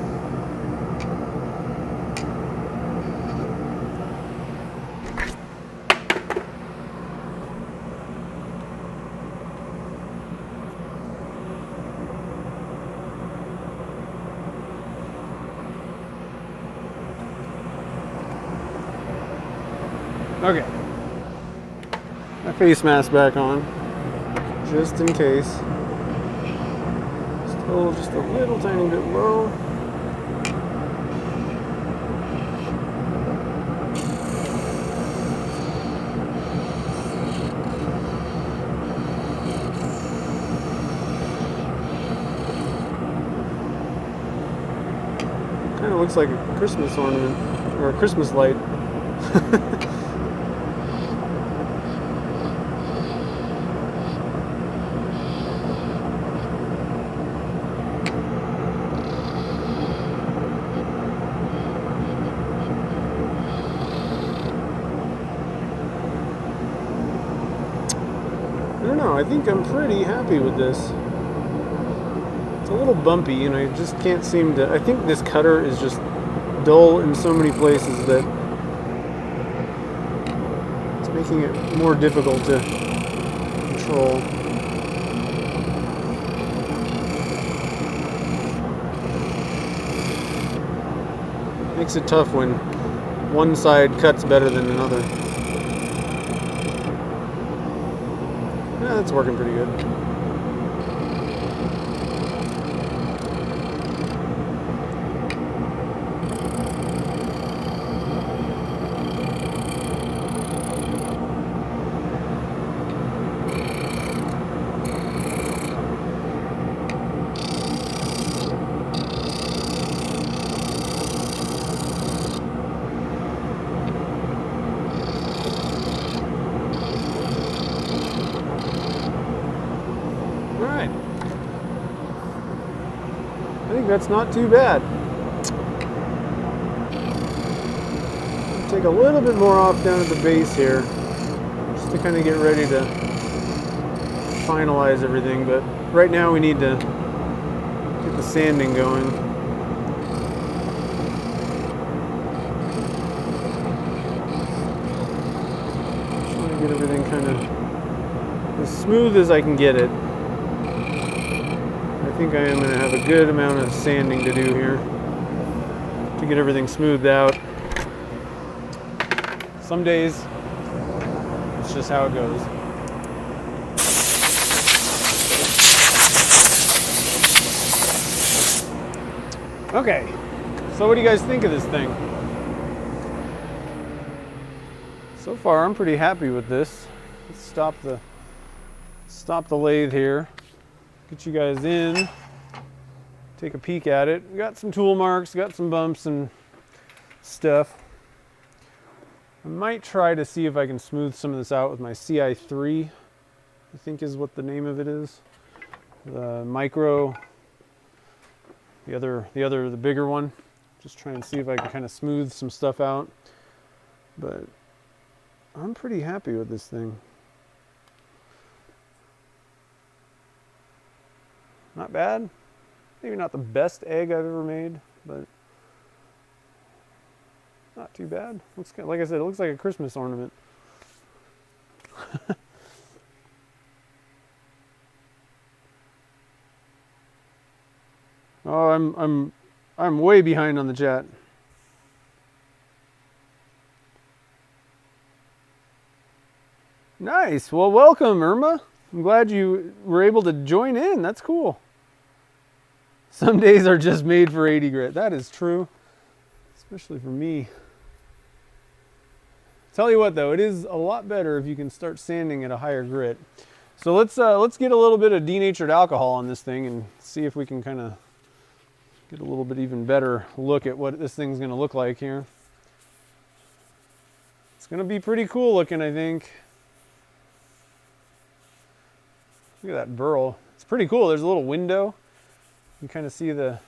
Okay, my face mask back on, just in case. Still just a little tiny bit low. Kind of looks like a Christmas ornament, or a Christmas light. I don't know, I think I'm pretty happy with this. It's a little bumpy, you know, you just can't seem to... I think this cutter is just dull in so many places that it's making it more difficult to control. Makes it tough when one side cuts better than another. Yeah, that's working pretty good. Alright. I think that's not too bad. Take a little bit more off down at the base here, just to kind of get ready to finalize everything, but right now we need to get the sanding going. Trying to get everything kind of as smooth as I can get it. I think I am going to have a good amount of sanding to do here to get everything smoothed out. Some days, it's just how it goes. Okay, so what do you guys think of this thing? So far, I'm pretty happy with this. Let's stop the lathe here. Get you guys in. Take a peek at it. We got some tool marks, got some bumps and stuff. I might try to see if I can smooth some of this out with my CI3, I think is what the name of it is. The micro, the bigger one. Just try and see if I can kind of smooth some stuff out. But I'm pretty happy with this thing. Not bad. Maybe not the best egg I've ever made, but not too bad. Looks kind of, like I said, it looks like a Christmas ornament. Oh, I'm way behind on the chat. Nice. Well, welcome, Irma. I'm glad you were able to join in. That's cool. Some days are just made for 80 grit. That is true, especially for me. Tell you what though, it is a lot better if you can start sanding at a higher grit. So let's get a little bit of denatured alcohol on this thing and see if we can kind of get a little bit even better look at what this thing's going to look like here. It's going to be pretty cool looking, I think. Look at that burl. It's pretty cool. There's a little window. You can kind of see the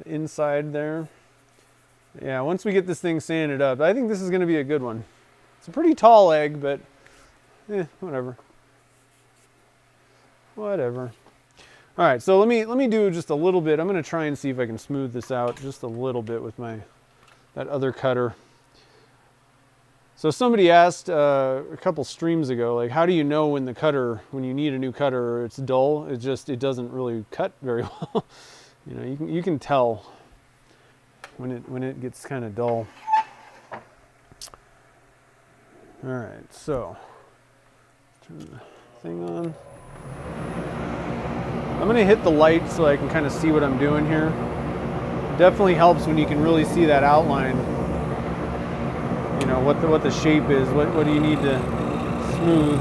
inside there. Yeah, once we get this thing sanded up, I think this is going to be a good one. It's a pretty tall egg, but whatever. Whatever. All right, so let me do just a little bit. I'm going to try and see if I can smooth this out just a little bit with that other cutter. So somebody asked a couple streams ago, like, how do you know when you need a new cutter, it's dull? It doesn't really cut very well. You know, you can tell when it gets kind of dull. All right, so turn the thing on. I'm gonna hit the light so I can kind of see what I'm doing here. It definitely helps when you can really see that outline. You know, what the shape is, what do you need to smooth.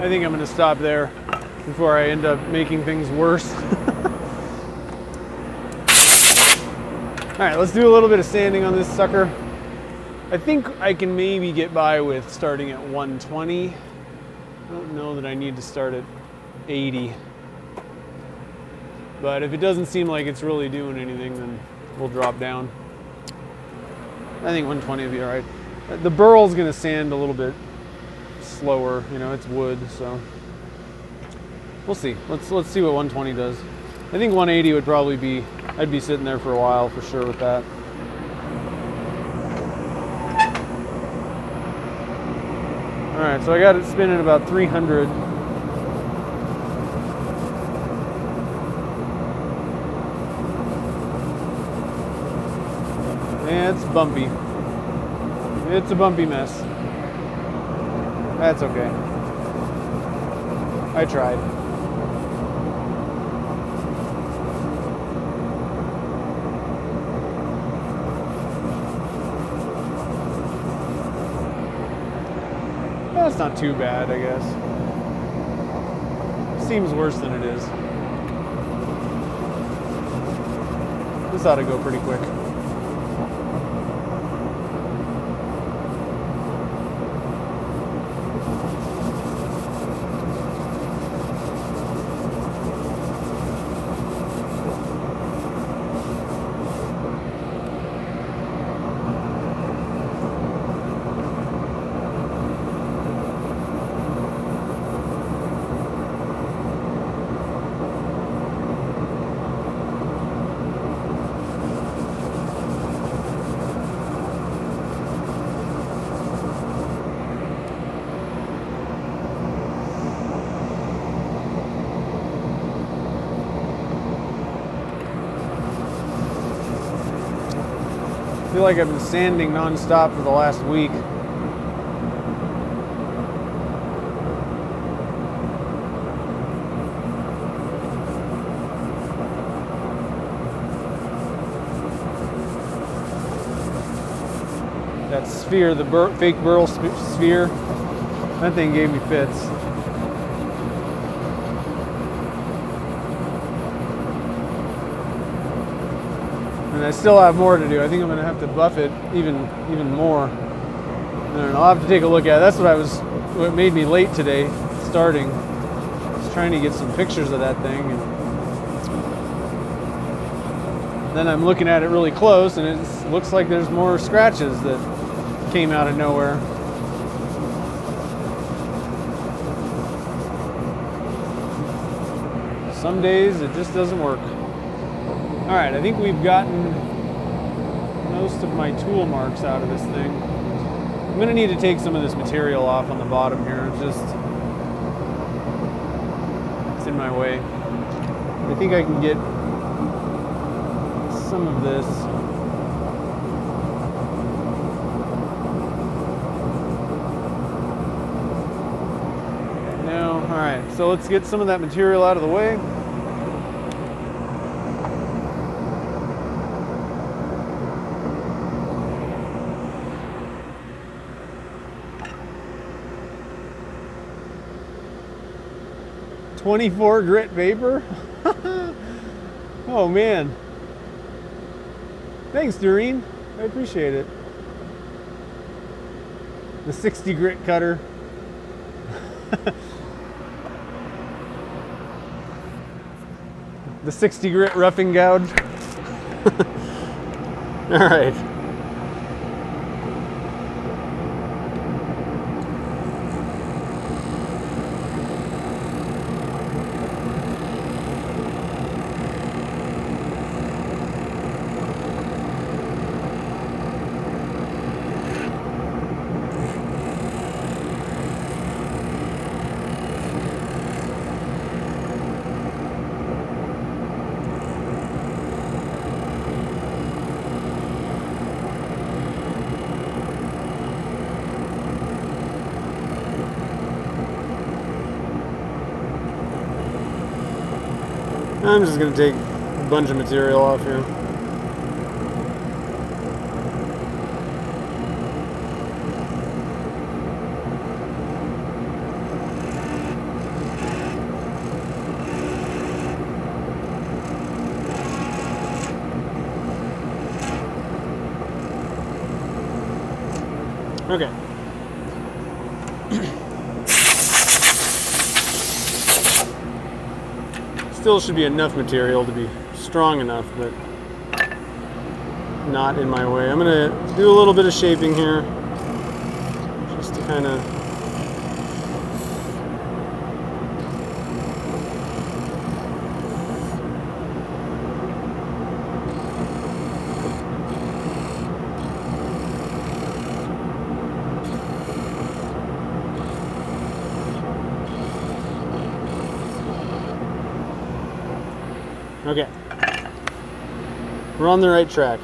I think I'm going to stop there before I end up making things worse. All right, let's do a little bit of sanding on this sucker. I think I can maybe get by with starting at 120. I don't know that I need to start at 80. But if it doesn't seem like it's really doing anything, then we'll drop down. I think 120 will be all right. The burl's going to sand a little bit slower. You know, it's wood, so we'll see. Let's see what 120 does. I think 180 would probably be, I'd be sitting there for a while for sure with that. All right, so I got it spinning about 300. Yeah, it's bumpy. It's a bumpy mess. That's okay. I tried. That's not too bad, I guess. Seems worse than it is. This ought to go pretty quick. I feel like I've been sanding non-stop for the last week. That sphere, the fake burl sphere, that thing gave me fits. And I still have more to do. I think I'm going to have to buff it even more. And I'll have to take a look at it. That's what made me late today starting. I was trying to get some pictures of that thing. And then I'm looking at it really close, and it looks like there's more scratches that came out of nowhere. Some days it just doesn't work. All right, I think we've gotten most of my tool marks out of this thing. I'm gonna need to take some of this material off on the bottom here. It's in my way. I think I can get some of this. No, all right, so let's get some of that material out of the way. .24 grit vapor? Oh man. Thanks, Doreen. I appreciate it. The 60 grit cutter. The 60 grit roughing gouge. All right. I'm just going to take a bunch of material off here. Okay. Still should be enough material to be strong enough, but not in my way. I'm going to do a little bit of shaping here, just to kind of okay. We're on the right track.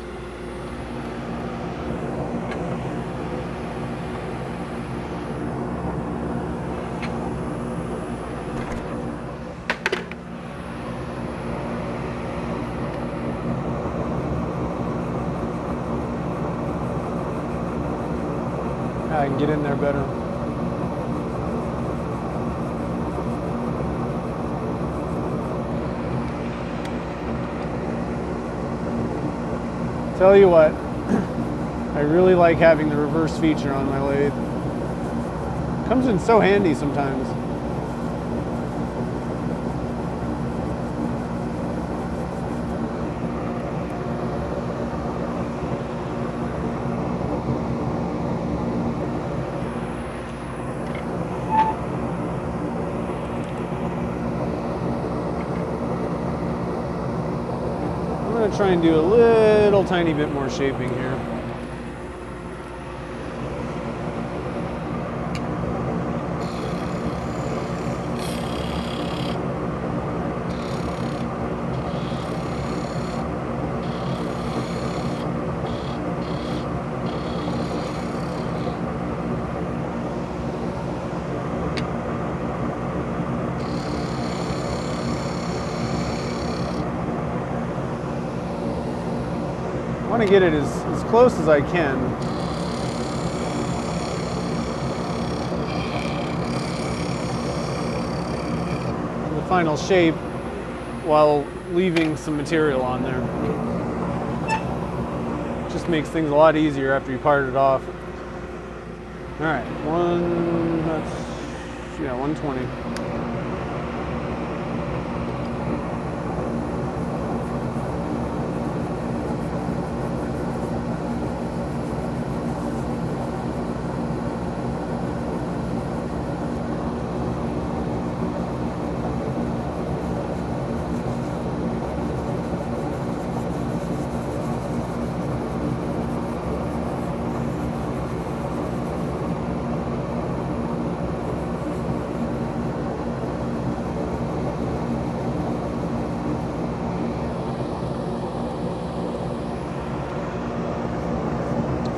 I can get in there better. Tell you what, I really like having the reverse feature on my lathe. Comes in so handy sometimes. I'm going to try and do a little tiny bit more shaping here. I want to get it as close as I can. The final shape while leaving some material on there. Just makes things a lot easier after you part it off. All right, 120.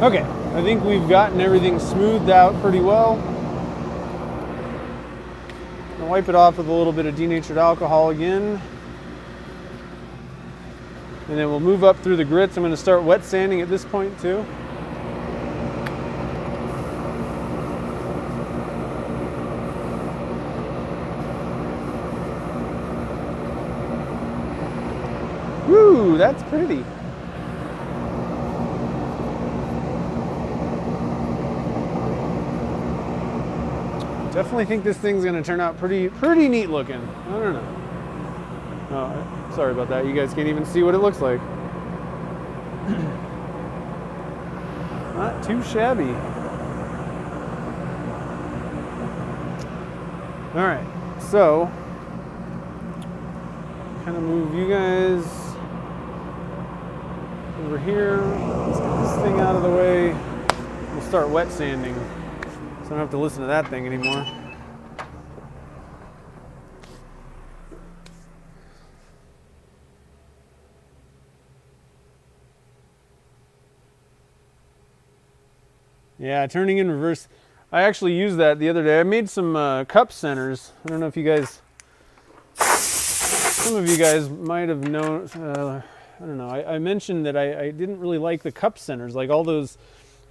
Okay, I think we've gotten everything smoothed out pretty well. I'll wipe it off with a little bit of denatured alcohol again. And then we'll move up through the grits. I'm going to start wet sanding at this point too. Woo, that's pretty. Definitely think this thing's going to turn out pretty neat looking. I don't know. Oh, sorry about that. You guys can't even see what it looks like. Not too shabby. All right, so kind of move you guys over here. Let's get this thing out of the way. We'll start wet sanding. So I don't have to listen to that thing anymore. Yeah, turning in reverse. I actually used that the other day. I made some cup centers. I don't know if you guys, some of you guys might have known, I don't know. I mentioned that I didn't really like the cup centers, like all those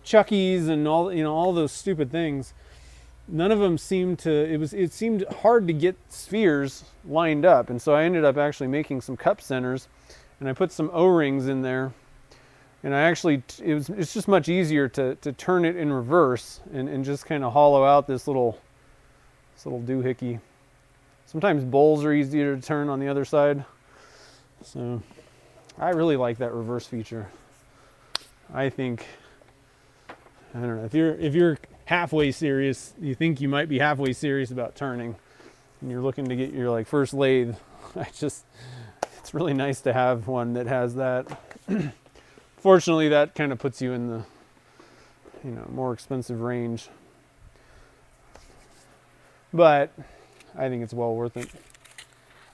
Chuckies and all, you know, all those stupid things. None of them seemed to, it seemed hard to get spheres lined up. And so I ended up actually making some cup centers, and I put some O-rings in there And it's just much easier to turn it in reverse and just kind of hollow out this little doohickey. Sometimes bowls are easier to turn on the other side. So I really like that reverse feature. I think, I don't know, if you're halfway serious, you think you might be halfway serious about turning, and you're looking to get your like first lathe, it's really nice to have one that has that. Fortunately, that kind of puts you in the, more expensive range. But I think it's well worth it.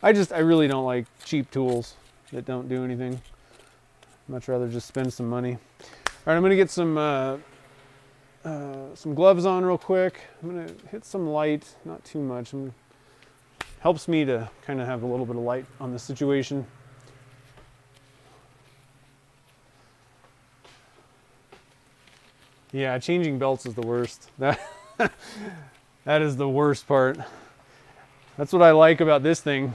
I really don't like cheap tools that don't do anything. Much rather just spend some money. All right, I'm gonna get some gloves on real quick. I'm gonna hit some light, not too much. Helps me to kind of have a little bit of light on the situation. Yeah, changing belts is the worst. That is the worst part. That's what I like about this thing.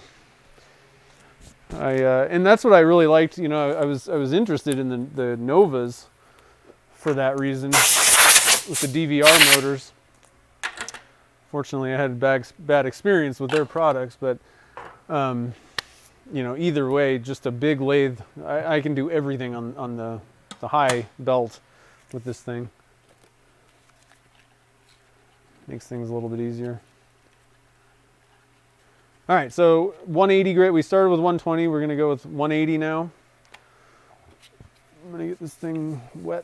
And that's what I really liked. I was interested in the Novas for that reason, with the DVR motors. Fortunately, I had a bad experience with their products, but either way, just a big lathe. I can do everything on the high belt with this thing. Makes things a little bit easier. All right, so 180 grit. We started with 120. We're going to go with 180 now. I'm going to get this thing wet.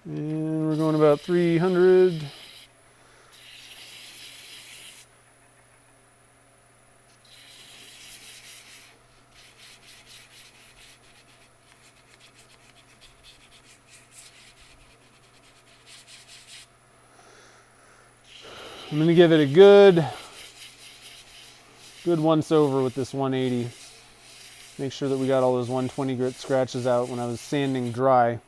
And we're going about 300. I'm going to give it a good once over with this 180. Make sure that we got all those 120 grit scratches out when I was sanding dry.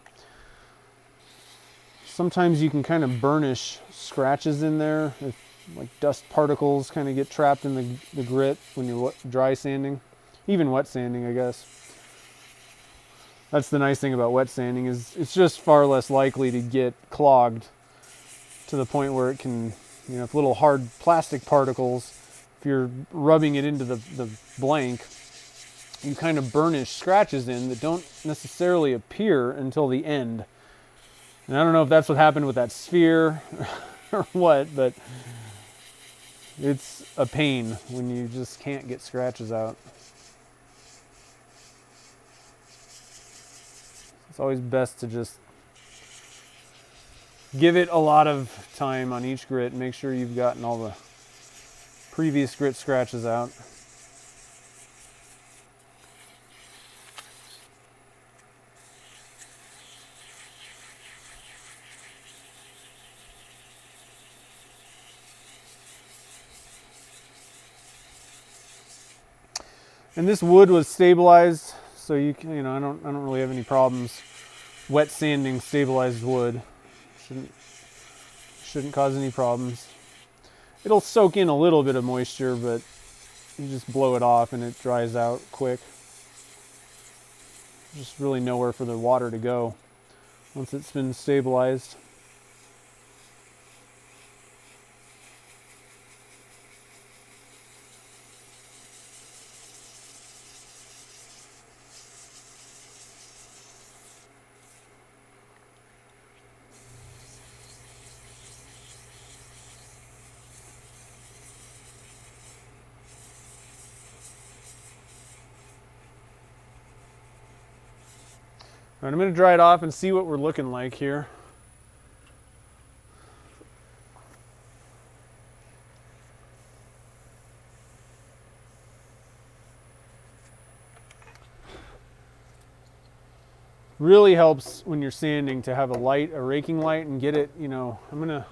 Sometimes you can kind of burnish scratches in there, if like dust particles kind of get trapped in the grit when you're dry sanding, even wet sanding, I guess. That's the nice thing about wet sanding, is it's just far less likely to get clogged to the point where it can, if little hard plastic particles, if you're rubbing it into the blank, you kind of burnish scratches in that don't necessarily appear until the end. And I don't know if that's what happened with that sphere or what, but it's a pain when you just can't get scratches out. It's always best to just give it a lot of time on each grit. Make sure you've gotten all the previous grit scratches out. And this wood was stabilized, so I don't really have any problems wet sanding stabilized wood. Shouldn't cause any problems. It'll soak in a little bit of moisture, but you just blow it off and it dries out quick. Just really nowhere for the water to go once it's been stabilized. All right, I'm going to dry it off and see what we're looking like here. Really helps when you're sanding to have a raking light, and get it, I'm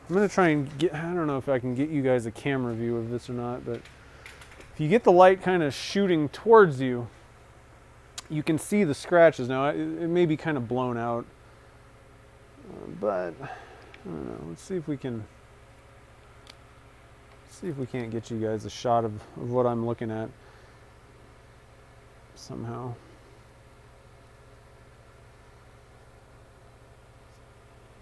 gonna try and get, I don't know if I can get you guys a camera view of this or not, but if you get the light kind of shooting towards you, you can see the scratches. Now, it may be kind of blown out, but I don't know. Let's see if we can't get you guys a shot of what I'm looking at. somehow.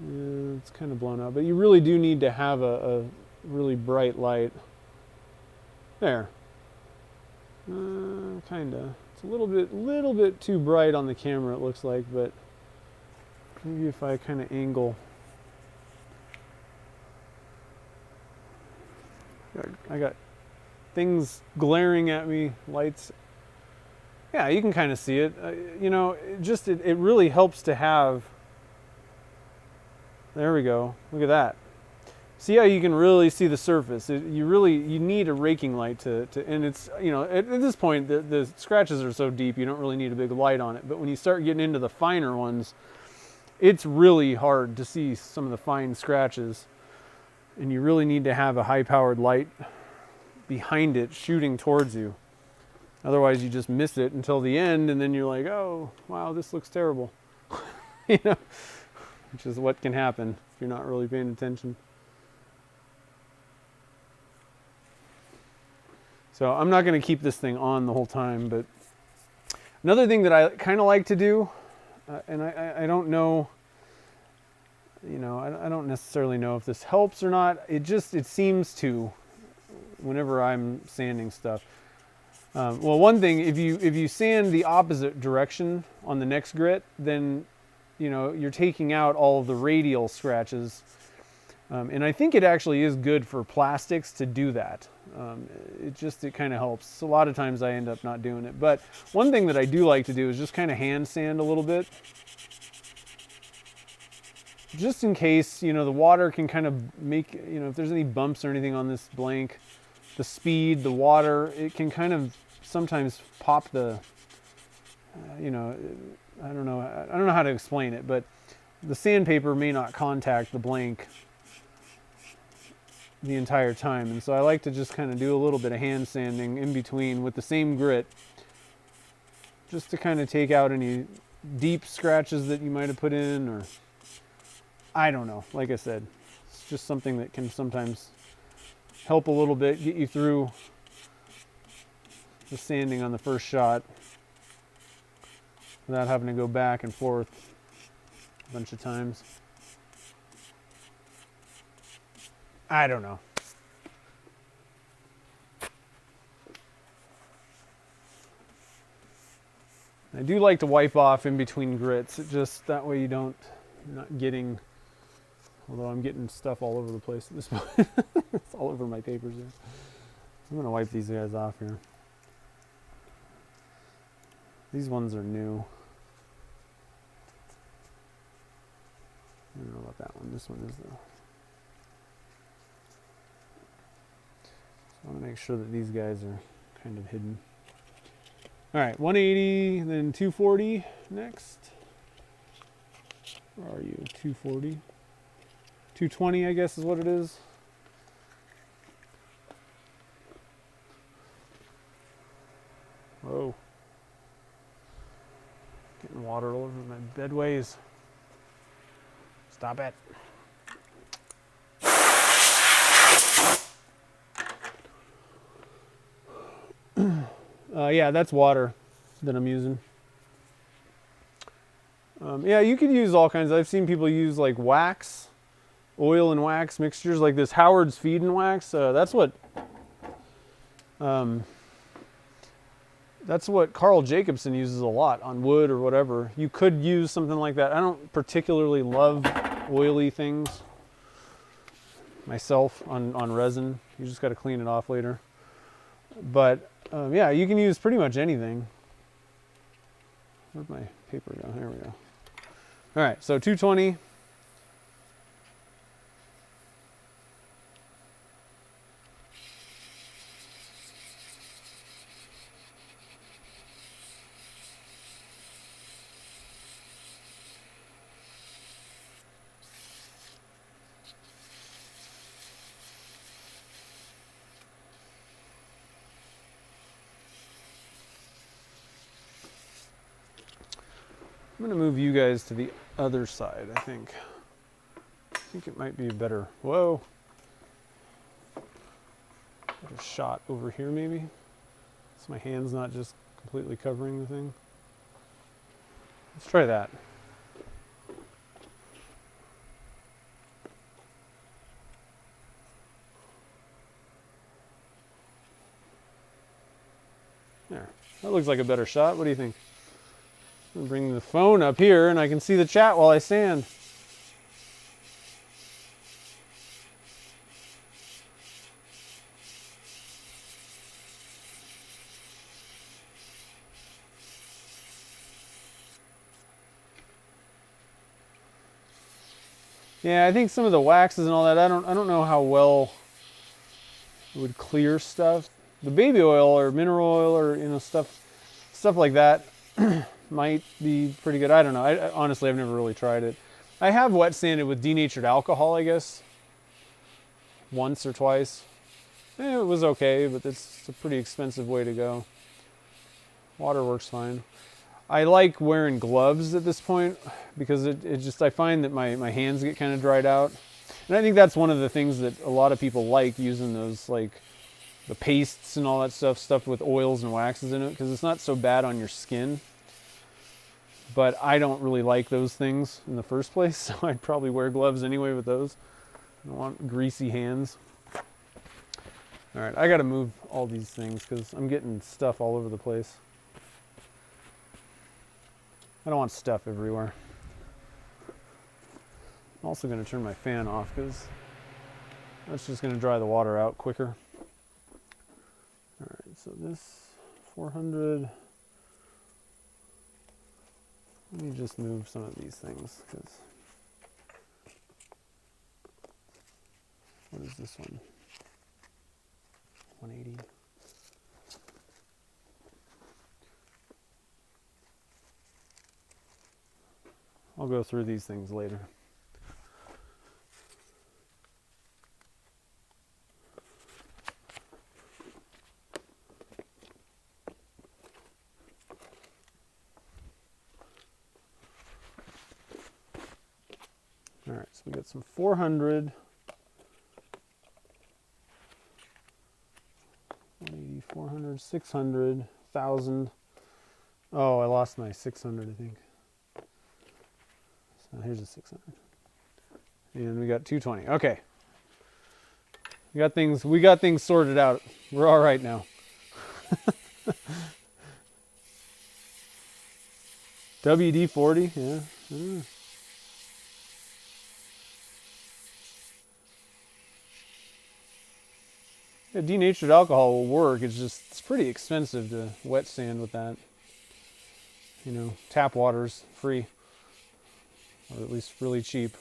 Yeah, it's kind of blown out, but you really do need to have a really bright light. There. Kinda. It's a little bit too bright on the camera, it looks like, but maybe if I kind of angle. I got things glaring at me, lights. Yeah, you can kind of see it. You know, it really helps to have. There we go. Look at that. See how you can really see the surface. You need a raking light to and it's, you know, at this point the scratches are so deep you don't really need a big light on it. But when you start getting into the finer ones, it's really hard to see some of the fine scratches, and you really need to have a high-powered light behind it shooting towards you. Otherwise, you just miss it until the end, and then you're like, oh, wow, this looks terrible. You know, which is what can happen if you're not really paying attention. So I'm not going to keep this thing on the whole time, but another thing that I kind of like to do, and I don't know, you know, I don't necessarily know if this helps or not. It seems to, whenever I'm sanding stuff. Well, one thing, if you sand the opposite direction on the next grit, then, you know, you're taking out all of the radial scratches. And I think it actually is good for plastics to do that. It kind of helps. So a lot of times I end up not doing it. But one thing that I do like to do is just kind of hand sand a little bit. Just in case, you know, the water can kind of make, you know, if there's any bumps or anything on this blank, the speed, the water, it can kind of sometimes pop the, you know, I don't know how to explain it, but the sandpaper may not contact the blank the entire time. And so I like to just kind of do a little bit of hand sanding in between with the same grit, just to kind of take out any deep scratches that you might have put in, or I don't know. Like I said, it's just something that can sometimes help a little bit, get you through the sanding on the first shot without having to go back and forth a bunch of times. I don't know. I do like to wipe off in between grits. It just, that way you're not getting, although I'm getting stuff all over the place at this point. It's all over my papers here. I'm going to wipe these guys off here. These ones are new. I don't know about that one. This one is though. I want to make sure that these guys are kind of hidden. All right, 180, then 240 next. Where are you? 240. 220, I guess is what it is. Whoa. Getting water all over my bedways. Stop it. Yeah, that's water that I'm using. Yeah, you could use all kinds. I've seen people use like wax, oil and wax mixtures, like this Howard's Feed and Wax. That's what Carl Jacobson uses a lot on wood or whatever. You could use something like that. I don't particularly love oily things myself on resin. You just got to clean it off later. But yeah, you can use pretty much anything. Where'd my paper go? There we go. All right, so 220. I'm going to move you guys to the other side, I think. I think it might be a better, whoa, better shot over here maybe. So my hand's not just completely covering the thing. Let's try that. There. That looks like a better shot. What do you think? I'm gonna bring the phone up here and I can see the chat while I sand. Yeah, I think some of the waxes and all that, I don't know how well it would clear stuff. The baby oil or mineral oil or stuff like that might be pretty good. I don't know. Honestly, I've never really tried it. I have wet sanded with denatured alcohol, I guess, once or twice. It was okay, but it's a pretty expensive way to go. Water works fine. I like wearing gloves at this point because I find that my hands get kind of dried out. And I think that's one of the things that a lot of people like, using those, like the pastes and all that stuff with oils and waxes in it, because it's not so bad on your skin. But I don't really like those things in the first place, so I'd probably wear gloves anyway with those. I don't want greasy hands. All right, I got to move all these things because I'm getting stuff all over the place. I don't want stuff everywhere. I'm also going to turn my fan off because that's just going to dry the water out quicker. All right, so this 400. Let me just move some of these things because what is this one? 180. I'll go through these things later. All right, so we got some 400, 180, 400, 600, 1,000. Oh, I lost my 600, I think. So here's a 600. And we got 220. Okay. We got things sorted out. We're all right now. WD-40, yeah. Yeah, denatured alcohol will work. It's pretty expensive to wet sand with that. You know, tap water's free, or at least really cheap.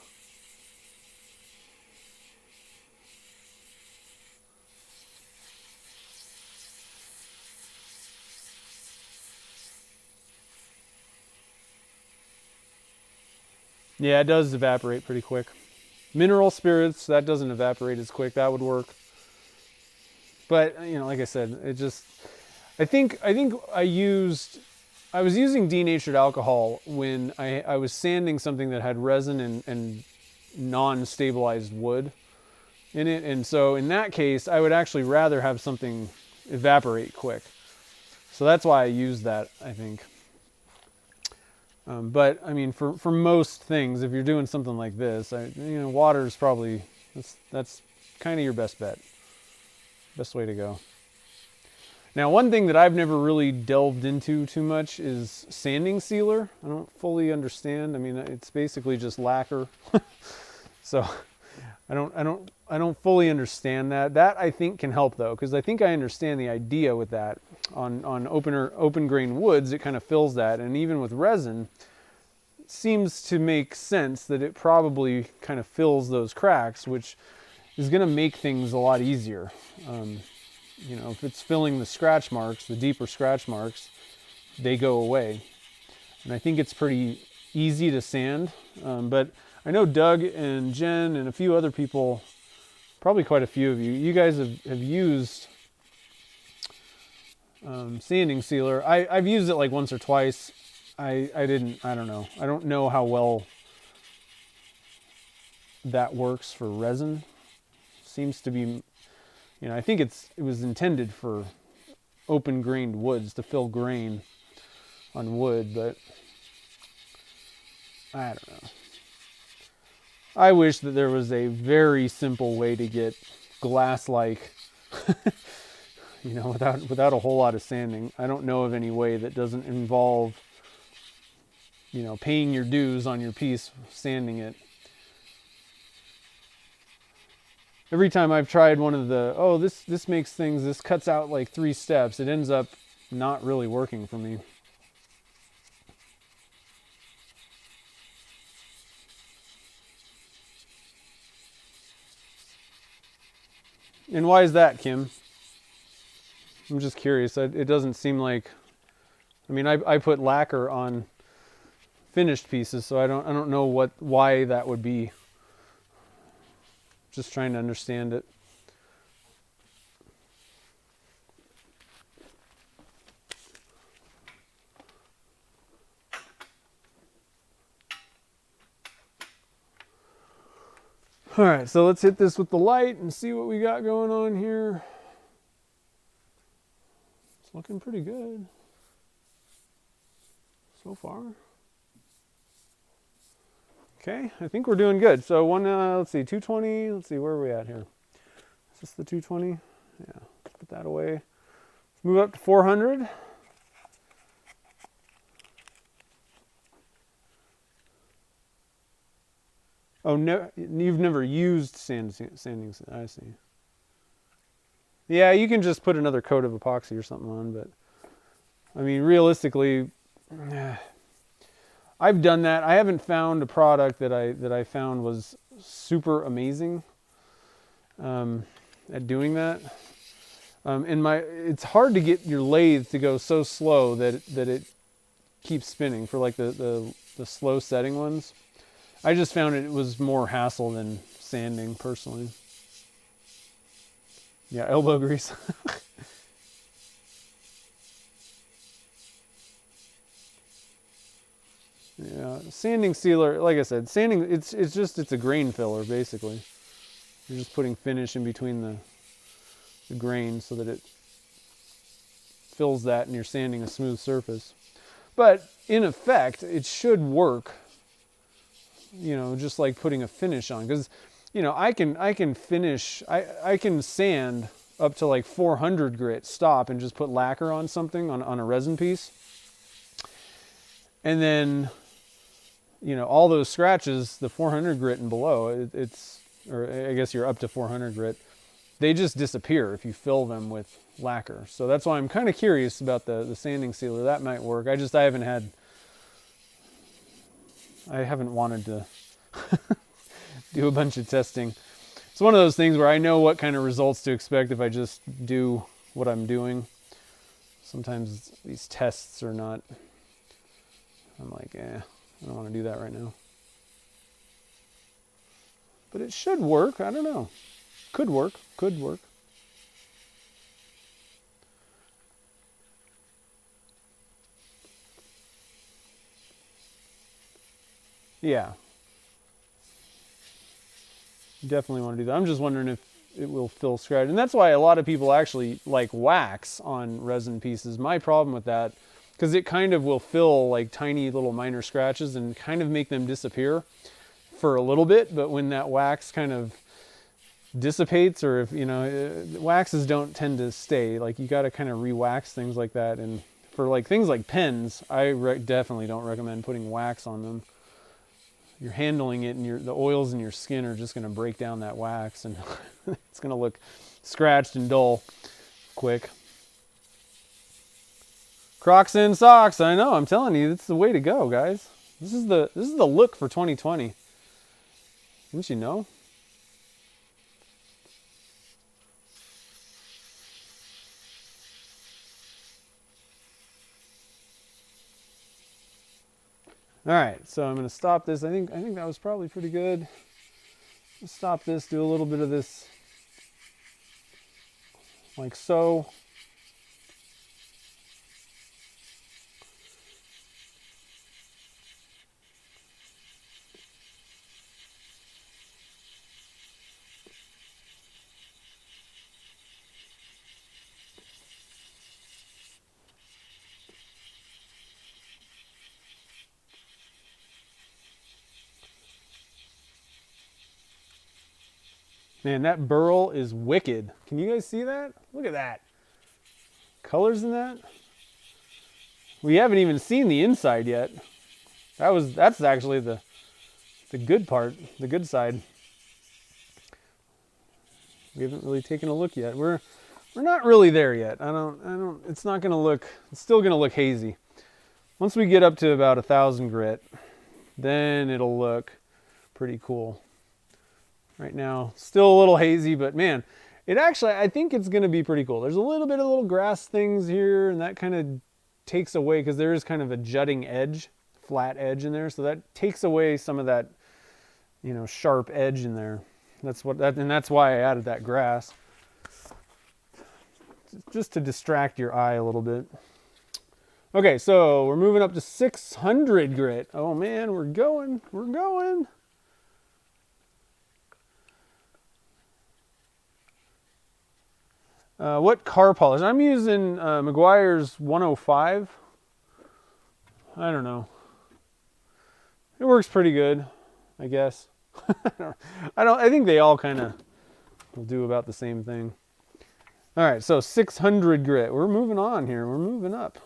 Yeah, it does evaporate pretty quick. Mineral spirits, that doesn't evaporate as quick. That would work. But, you know, like I said, I think I was using denatured alcohol when I was sanding something that had resin and non-stabilized wood in it. And so in that case, I would actually rather have something evaporate quick. So that's why I used that, I think. But I mean, for most things, if you're doing something like this, water is probably, that's kind of your best bet. Best way to go. Now, one thing that I've never really delved into too much is sanding sealer. I don't fully understand. I mean, it's basically just lacquer. So I don't fully understand that. That I think can help though, because I think I understand the idea with that. On open grain woods, it kind of fills that, and even with resin, it seems to make sense that it probably kind of fills those cracks, which is going to make things a lot easier. You know, if it's filling the scratch marks, the deeper scratch marks, they go away. And I think it's pretty easy to sand. But I know Doug and Jen and a few other people, probably quite a few of you guys have used sanding sealer. I've used it like once or twice. I don't know. I don't know how well that works for resin. Seems to be, you know, I think it was intended for open grained woods to fill grain on wood, but I don't know. I wish that there was a very simple way to get glass-like, without a whole lot of sanding. I don't know of any way that doesn't involve, paying your dues on your piece, sanding it. Every time I've tried one of the, this cuts out like 3 steps, it ends up not really working for me. And why is that, Kim? I'm just curious. It doesn't seem like, I put lacquer on finished pieces, so I don't know why that would be. Just trying to understand it. All right, so let's hit this with the light and see what we got going on here. It's looking pretty good so far. Okay, I think we're doing good. So let's see, 220. Let's see, where are we at here? Is this the 220? Yeah, let's put that away. Let's move up to 400. Oh, no, you've never used sanding. I see. Yeah, you can just put another coat of epoxy or something on, but realistically, I've done that. I haven't found a product that I found was super amazing at doing that. It's hard to get your lathe to go so slow that it keeps spinning for like the slow setting ones. I just found it was more hassle than sanding personally. Yeah, elbow grease. Yeah, sanding sealer, like I said, it's a grain filler basically. You're just putting finish in between the grain so that it fills that and you're sanding a smooth surface. But in effect, it should work, just like putting a finish on, because I can finish, I can sand up to like 400 grit, stop and just put lacquer on something on a resin piece. And then, all those scratches, the 400 grit and below, or I guess you're up to 400 grit, they just disappear if you fill them with lacquer. So that's why I'm kind of curious about the sanding sealer. That might work. I haven't wanted to do a bunch of testing. It's one of those things where I know what kind of results to expect if I just do what I'm doing. Sometimes these tests are not, I'm like, I don't want to do that right now. But it should work. I don't know. Could work. Could work. Yeah. Definitely want to do that. I'm just wondering if it will fill scratch. And that's why a lot of people actually like wax on resin pieces. My problem with that, because it kind of will fill like tiny little minor scratches and kind of make them disappear for a little bit. But when that wax kind of dissipates, or if, waxes don't tend to stay, like you got to kind of re-wax things like that. And for like things like pens, I definitely don't recommend putting wax on them. You're handling it and the oils in your skin are just going to break down that wax and it's going to look scratched and dull quick. Crocs and socks. I know, I'm telling you, it's the way to go, guys. This is the look for 2020. Didn't you know? All right, so I'm going to stop this. I think that was probably pretty good. Let's stop this, do a little bit of this like so. Man, that burl is wicked. Can you guys see that? Look at that. Colors in that. We haven't even seen the inside yet. That's actually the good part, the good side. We haven't really taken a look yet. We're not really there yet. It's not going to look, it's still going to look hazy. Once we get up to about 1,000 grit, then it'll look pretty cool. Right now, still a little hazy, but man, I think it's going to be pretty cool. There's a little bit of little grass things here, and that kind of takes away, because there is kind of a jutting edge, flat edge in there, so that takes away some of that, sharp edge in there. That's why I added that grass, just to distract your eye a little bit. Okay, so we're moving up to 600 grit. Oh man, we're going. What car polish? I'm using Meguiar's 105. I don't know. It works pretty good, I guess. I think they all kind of will do about the same thing. All right, so 600 grit. We're moving on here. We're moving up.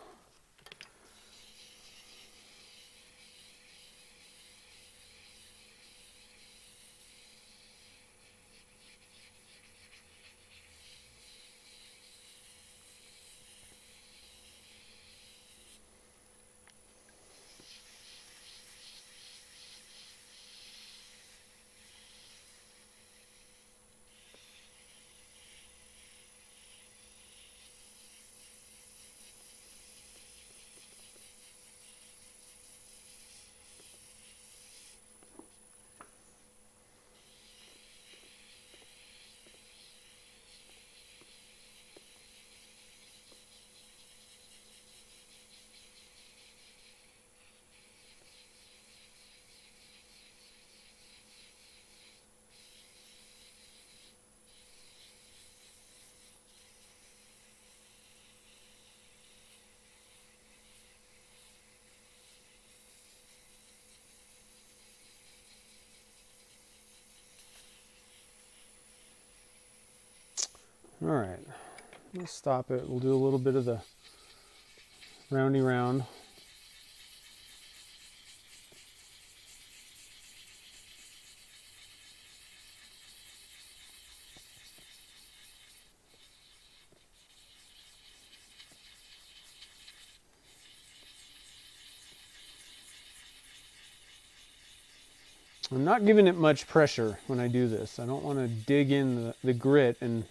All right, let's stop it. We'll do a little bit of the roundy round. I'm not giving it much pressure when I do this. I don't want to dig in the grit and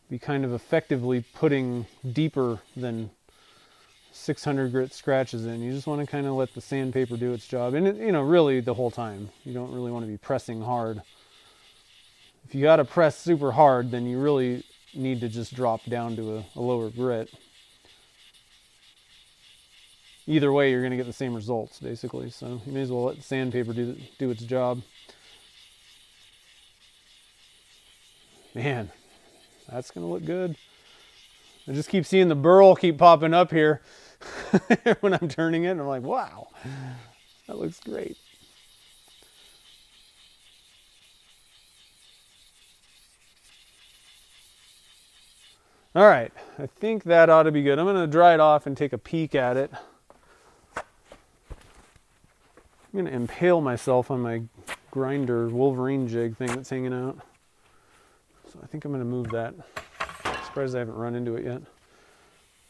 be kind of effectively putting deeper than 600 grit scratches in. You just want to kind of let the sandpaper do its job. And really the whole time. You don't really want to be pressing hard. If you got to press super hard, then you really need to just drop down to a lower grit. Either way, you're going to get the same results, basically. So you may as well let the sandpaper do its job. Man, that's going to look good. I just keep seeing the burl keep popping up here when I'm turning it. And I'm like, wow, that looks great. All right, I think that ought to be good. I'm going to dry it off and take a peek at it. I'm going to impale myself on my grinder Wolverine jig thing that's hanging out. So I think I'm going to move that. I'm surprised I haven't run into it yet.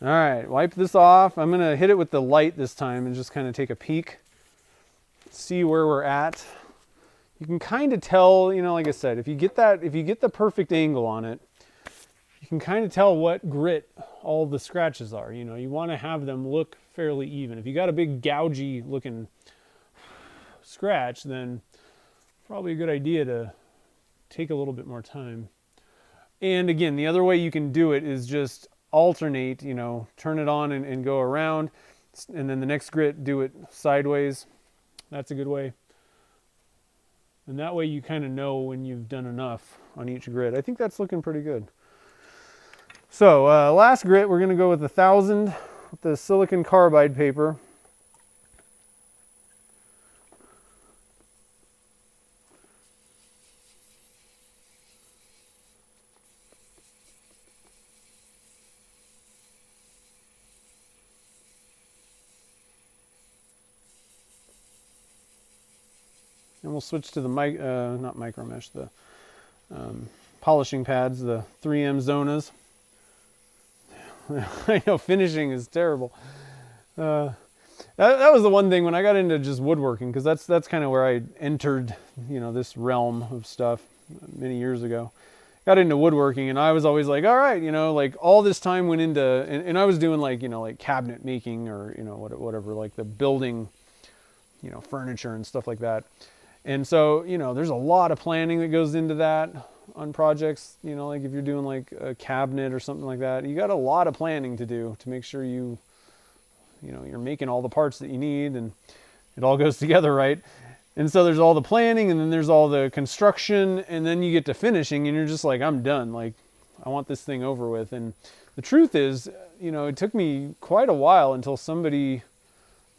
All right, wipe this off. I'm going to hit it with the light this time and just kind of take a peek. See where we're at. You can kind of tell, like I said, if you get the perfect angle on it, you can kind of tell what grit all the scratches are. You want to have them look fairly even. If you got a big gougy looking scratch, then probably a good idea to take a little bit more time. And again, the other way you can do it is just alternate, turn it on and go around, and then the next grit, do it sideways. That's a good way. And that way you kind of know when you've done enough on each grit. I think that's looking pretty good. So last grit, we're going to go with 1,000 with the silicon carbide paper. And we'll switch to the not micro mesh, the polishing pads, the 3M Zonas. I know finishing is terrible. That was the one thing when I got into just woodworking, because that's kind of where I entered, this realm of stuff many years ago. Got into woodworking, and I was always like, all right, like all this time went into, and I was doing like, like cabinet making or, whatever, like the building, furniture and stuff like that. And so, there's a lot of planning that goes into that on projects, like if you're doing like a cabinet or something like that, you got a lot of planning to do to make sure you're making all the parts that you need and it all goes together right. And so there's all the planning, and then there's all the construction, and then you get to finishing and you're just like, I'm done. Like, I want this thing over with. And the truth is, it took me quite a while until somebody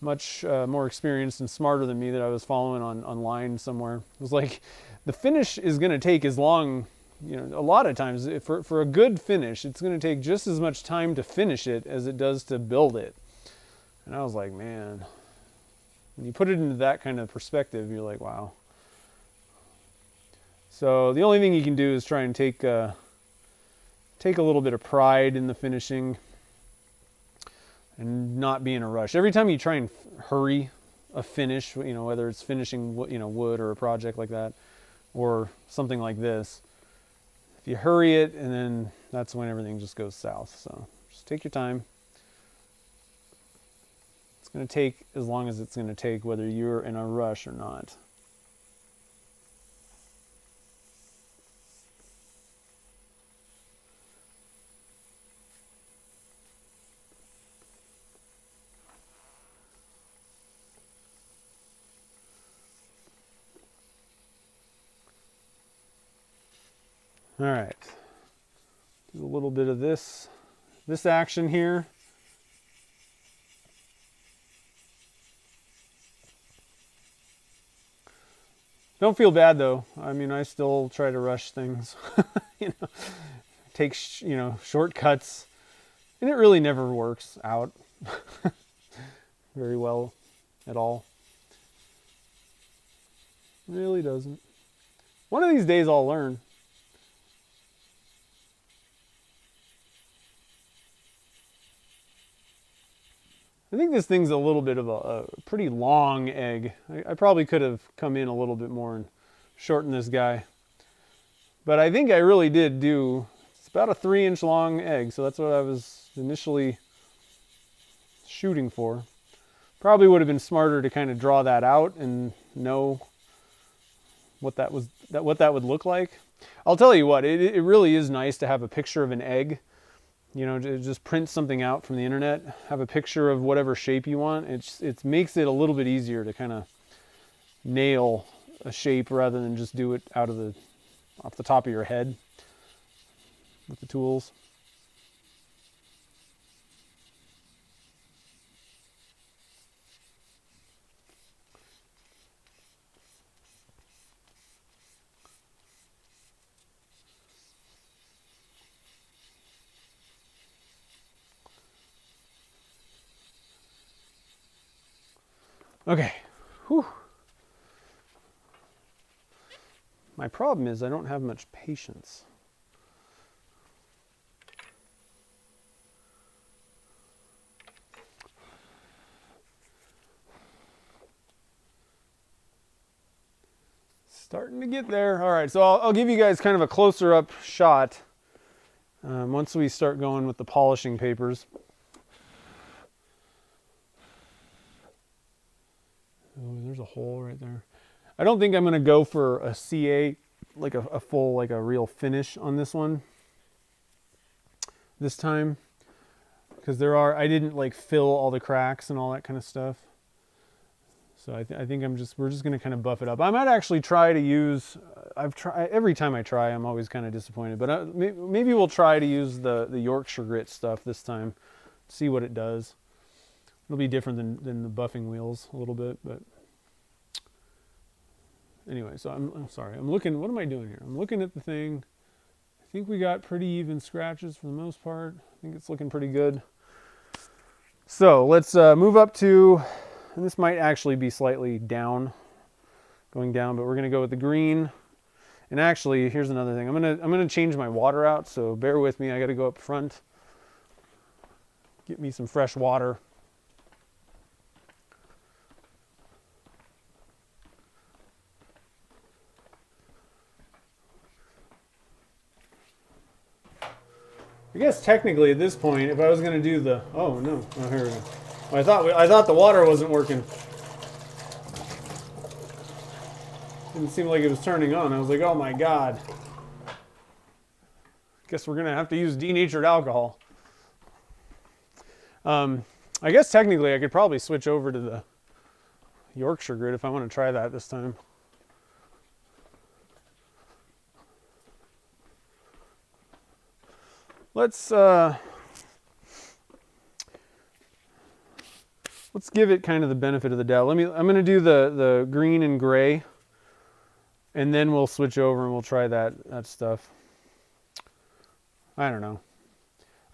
much more experienced and smarter than me that I was following online somewhere was like, the finish is going to take as long, a lot of times for a good finish, it's going to take just as much time to finish it as it does to build it. And I was like, man, when you put it into that kind of perspective, you're like, wow. So the only thing you can do is try and take a little bit of pride in the finishing and not be in a rush. Every time you try and hurry a finish, whether it's finishing wood or a project like that or something like this, if you hurry it, and then that's when everything just goes south. So just take your time. It's going to take as long as it's going to take, whether you're in a rush or not. All right. Do a little bit of this action here. Don't feel bad though. I mean, I still try to rush things, take, shortcuts, and it really never works out very well at all. It really doesn't. One of these days I'll learn. I think this thing's a little bit of a pretty long egg. I probably could have come in a little bit more and shortened this guy. But I think I really did do, it's about a 3-inch long egg, so that's what I was initially shooting for. Probably would have been smarter to kind of draw that out and know what that would look like. I'll tell you what, it really is nice to have a picture of an egg. To just print something out from the internet, have a picture of whatever shape you want. It makes it a little bit easier to kind of nail a shape rather than just do it off the top of your head with the tools. Okay. Whew. My problem is I don't have much patience. Starting to get there. All right, so I'll give you guys kind of a closer up shot once we start going with the polishing papers. Oh, there's a hole right there. I don't think I'm going to go for a CA, like a full, like a real finish on this one this time. Because I didn't like fill all the cracks and all that kind of stuff. So I think we're just going to kind of buff it up. I might actually try to use, every time I try, I'm always kind of disappointed. But maybe we'll try to use the Yorkshire grit stuff this time. See what it does. It'll be different than the buffing wheels a little bit, but anyway, so I'm sorry. I'm looking, what am I doing here? I'm looking at the thing. I think we got pretty even scratches for the most part. I think it's looking pretty good. So let's move up to, and this might actually be slightly down going down, but we're going to go with the green. And actually, here's another thing. I'm gonna change my water out, so bear with me. I got to go up front, get me some fresh water. I guess technically at this point, if I was gonna do the oh no, oh here we go. I thought the water wasn't working. Didn't seem like it was turning on. I was like, oh my god. Guess we're gonna have to use denatured alcohol. I guess technically I could probably switch over to the Yorkshire grid if I want to try that this time. Let's give it kind of the benefit of the doubt. I'm going to do the green and gray, and then we'll switch over and we'll try that stuff. I don't know.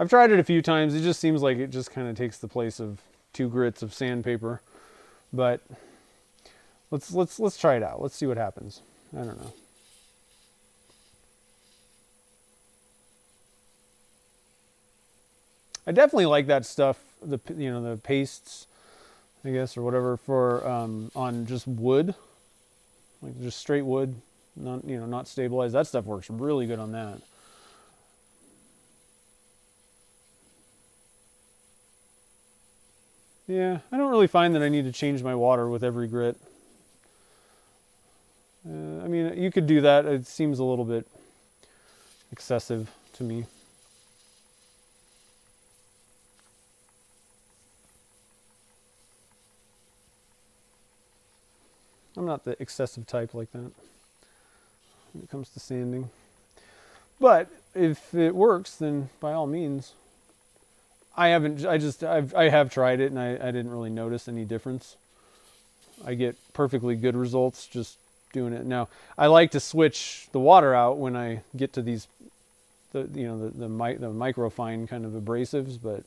I've tried it a few times. It just seems like it just kind of takes the place of 2 grits of sandpaper. But let's try it out. Let's see what happens. I don't know. I definitely like that stuff, the pastes, I guess, or whatever, for on just wood, like just straight wood, not stabilized. That stuff works really good on that. Yeah, I don't really find that I need to change my water with every grit. I mean, you could do that. It seems a little bit excessive to me. I'm not the excessive type like that when it comes to sanding. But if it works, then by all means. I have tried it and I didn't really notice any difference. I get perfectly good results just doing it. Now, I like to switch the water out when I get to these the microfine kind of abrasives, but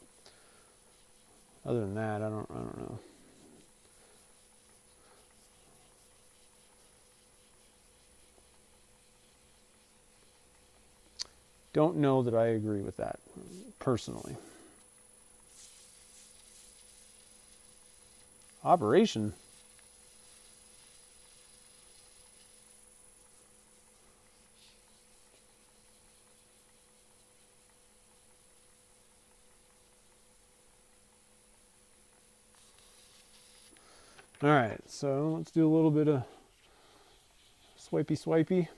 other than that, I don't know. Don't know that I agree with that personally. Operation. All right, so let's do a little bit of swipey.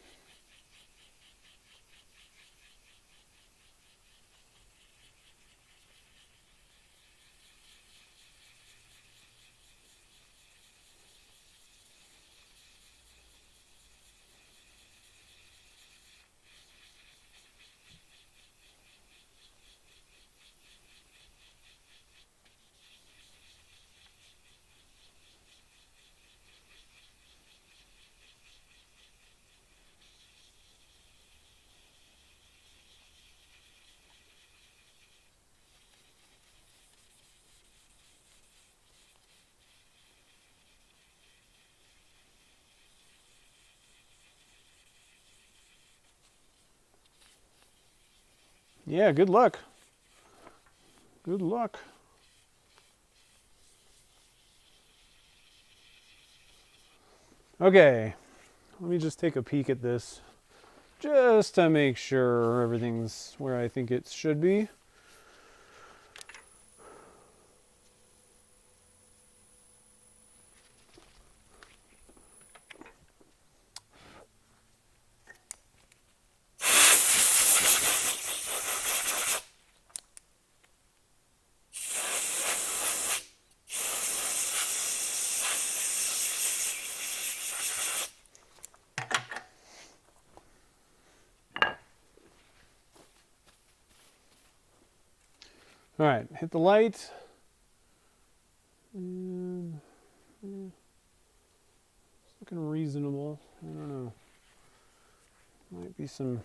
Yeah, good luck. Good luck. Okay, let me just take a peek at this just to make sure everything's where I think it should be. All right, hit the light. And it's looking reasonable. I don't know. Might be some.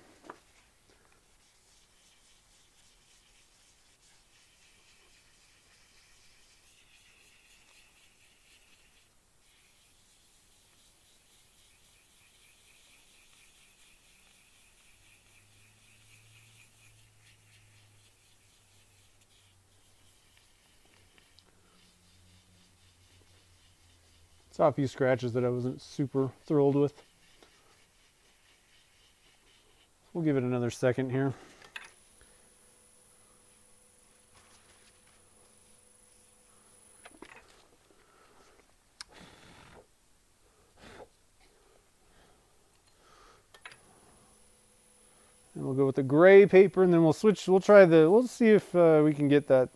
Saw a few scratches that I wasn't super thrilled with. We'll give it another second here. And we'll go with the gray paper, and then we'll switch. We'll see if we can get that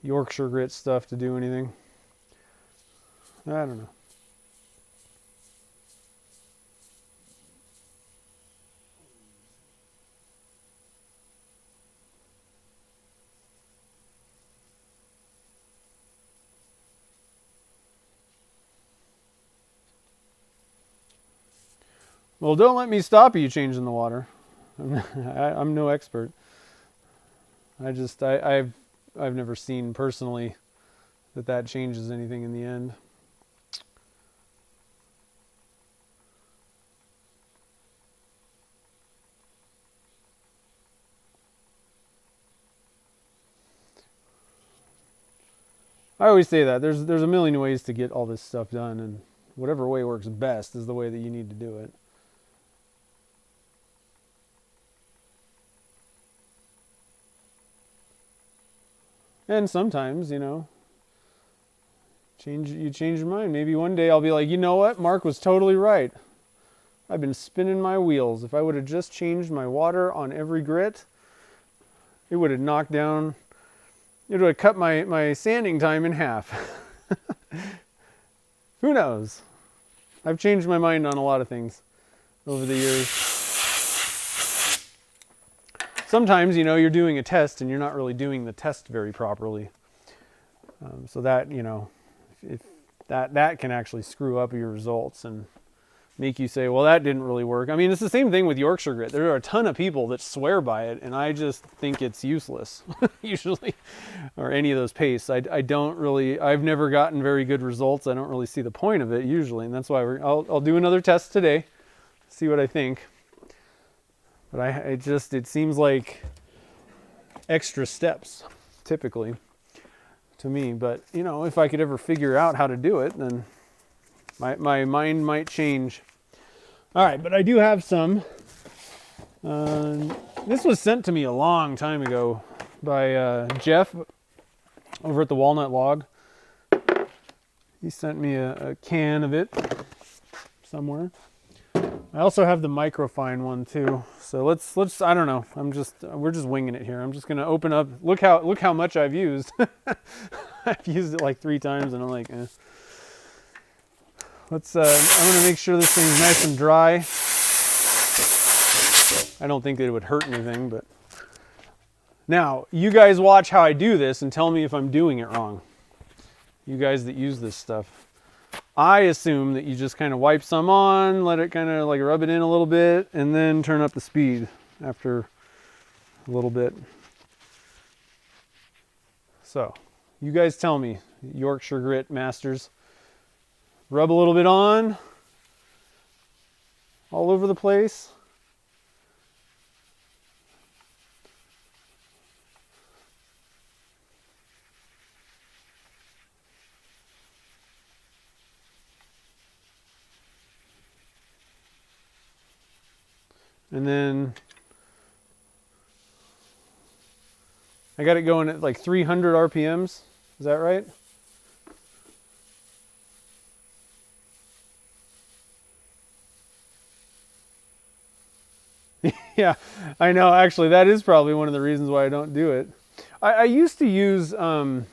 Yorkshire grit stuff to do anything. I don't know. Well, don't let me stop you changing the water. I'm no expert. I've never seen personally that changes anything in the end. I always say that there's a million ways to get all this stuff done, and whatever way works best is the way that you need to do it. And sometimes, you know, you change your mind. Maybe one day I'll be like, you know what? Mark was totally right. I've been spinning my wheels. If I would have just changed my water on every grit, it would have knocked down, it would have cut my sanding time in half. Who knows? I've changed my mind on a lot of things over the years. Sometimes, you know, you're doing a test and you're not really doing the test very properly. So that, you know, if that can actually screw up your results and make you say, well, that didn't really work. I mean, it's the same thing with Yorkshire grit. There are a ton of people that swear by it, and I just think it's useless, usually, or any of those pastes. I've never gotten very good results. I don't really see the point of it usually, and that's why I'll do another test today, see what I think. But it seems like extra steps, typically, to me. But, you know, if I could ever figure out how to do it, then my mind might change. All right, but I do have some. This was sent to me a long time ago by Jeff over at the Walnut Log. He sent me a can of it somewhere. I also have the microfine one too. So let's I don't know. We're just winging it here. I'm just gonna open up. Look how much I've used. I've used it like 3 times, and I'm like, eh. I'm gonna make sure this thing's nice and dry. I don't think that it would hurt anything, but now you guys watch how I do this and tell me if I'm doing it wrong. You guys that use this stuff. I assume that you just kind of wipe some on, let it kind of like rub it in a little bit, and then turn up the speed after a little bit. So, you guys tell me, Yorkshire grit masters. Rub a little bit on, all over the place. And then I got it going at like 300 RPMs. Is that right? Yeah, I know. Actually, that is probably one of the reasons why I don't do it. I used to use, like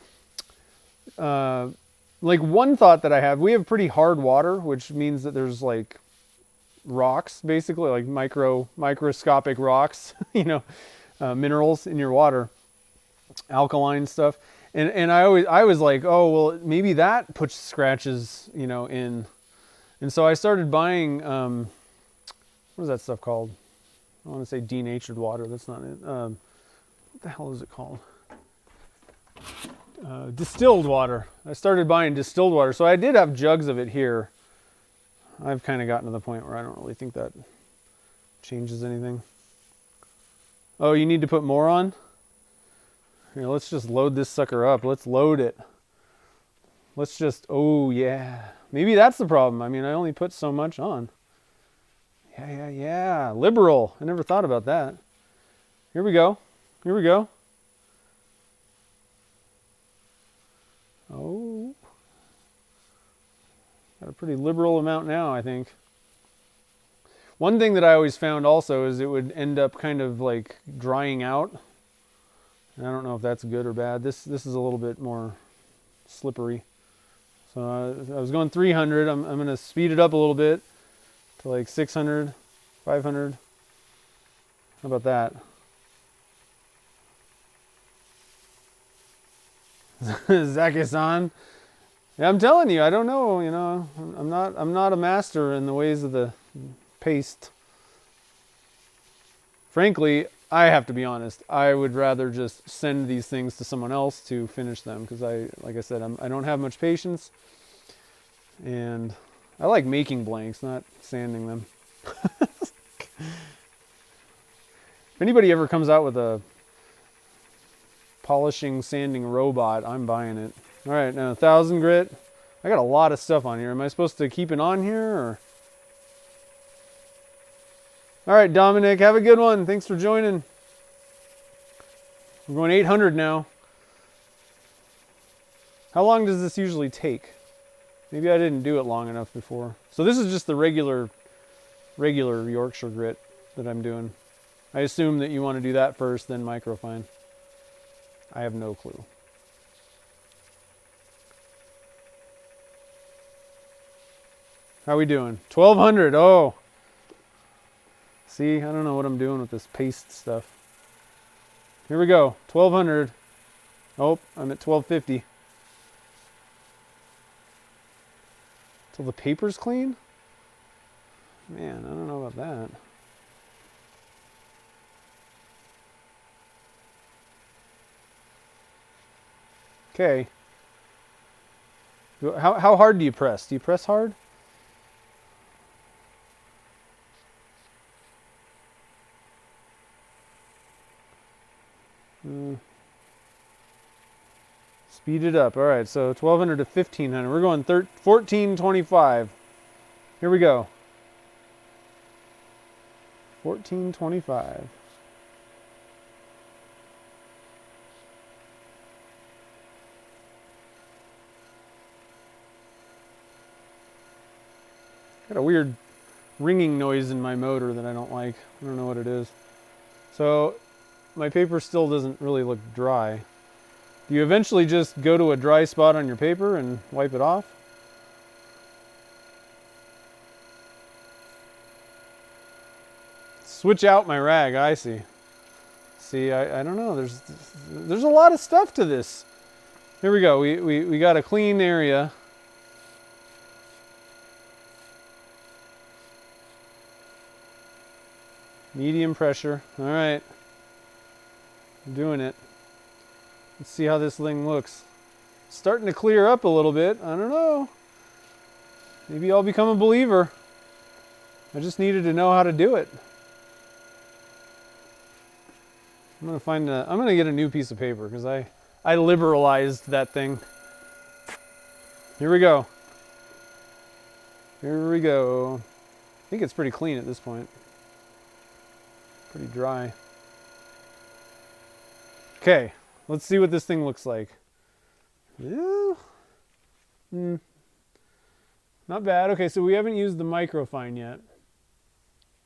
one thought that I have, we have pretty hard water, which means that there's like rocks, basically like microscopic rocks, you know, minerals in your water, alkaline stuff. And I was like, oh, well, maybe that puts scratches, you know, in. And so I started buying, what is that stuff called? I want to say denatured water. That's not it. What the hell is it called? Distilled water. I started buying distilled water. So I did have jugs of it here. I've kind of gotten to the point where I don't really think that changes anything. Oh, you need to put more on? Here, let's just load this sucker up. Let's load it. Let's just, oh yeah. Maybe that's the problem. I mean, I only put so much on. Yeah. Liberal. I never thought about that. Here we go. Oh. Got a pretty liberal amount now, I think. One thing that I always found also is it would end up kind of like drying out. And I don't know if that's good or bad. This is a little bit more slippery. So I was going 300. I'm going to speed it up a little bit to like 600, 500. How about that? Zaki-san. Yeah, I'm telling you, I don't know. You know, I'm not a master in the ways of the paste. Frankly, I have to be honest. I would rather just send these things to someone else to finish them because like I said, I don't have much patience, and I like making blanks, not sanding them. If anybody ever comes out with a polishing, sanding robot, I'm buying it. All right, now 1,000 grit. I got a lot of stuff on here. Am I supposed to keep it on here, or? All right, Dominic, have a good one. Thanks for joining. We're going 800 now. How long does this usually take? Maybe I didn't do it long enough before. So this is just the regular Yorkshire grit that I'm doing. I assume that you want to do that first, then microfine. I have no clue. How we doing? 1,200. Oh. See, I don't know what I'm doing with this paste stuff. Here we go. 1,200. Oh, I'm at 1,250. Till the paper's clean? Man, I don't know about that. Okay. How hard do you press? Do you press hard? Speed it up. All right, so 1,200 to 1,500. We're going 1425. Here we go. 1425. Got a weird ringing noise in my motor that I don't like. I don't know what it is. So my paper still doesn't really look dry. Do you eventually just go to a dry spot on your paper and wipe it off? Switch out my rag, I see. See, I don't know, there's a lot of stuff to this. Here we go, we got a clean area. Medium pressure, all right. I'm doing it. Let's see how this thing looks. It's starting to clear up a little bit. I don't know. Maybe I'll become a believer. I just needed to know how to do it. I'm gonna get a new piece of paper because I liberalized that thing. Here we go. Here we go. I think it's pretty clean at this point. Pretty dry. Okay, let's see what this thing looks like. Yeah. Not bad. Okay, so we haven't used the microfine yet.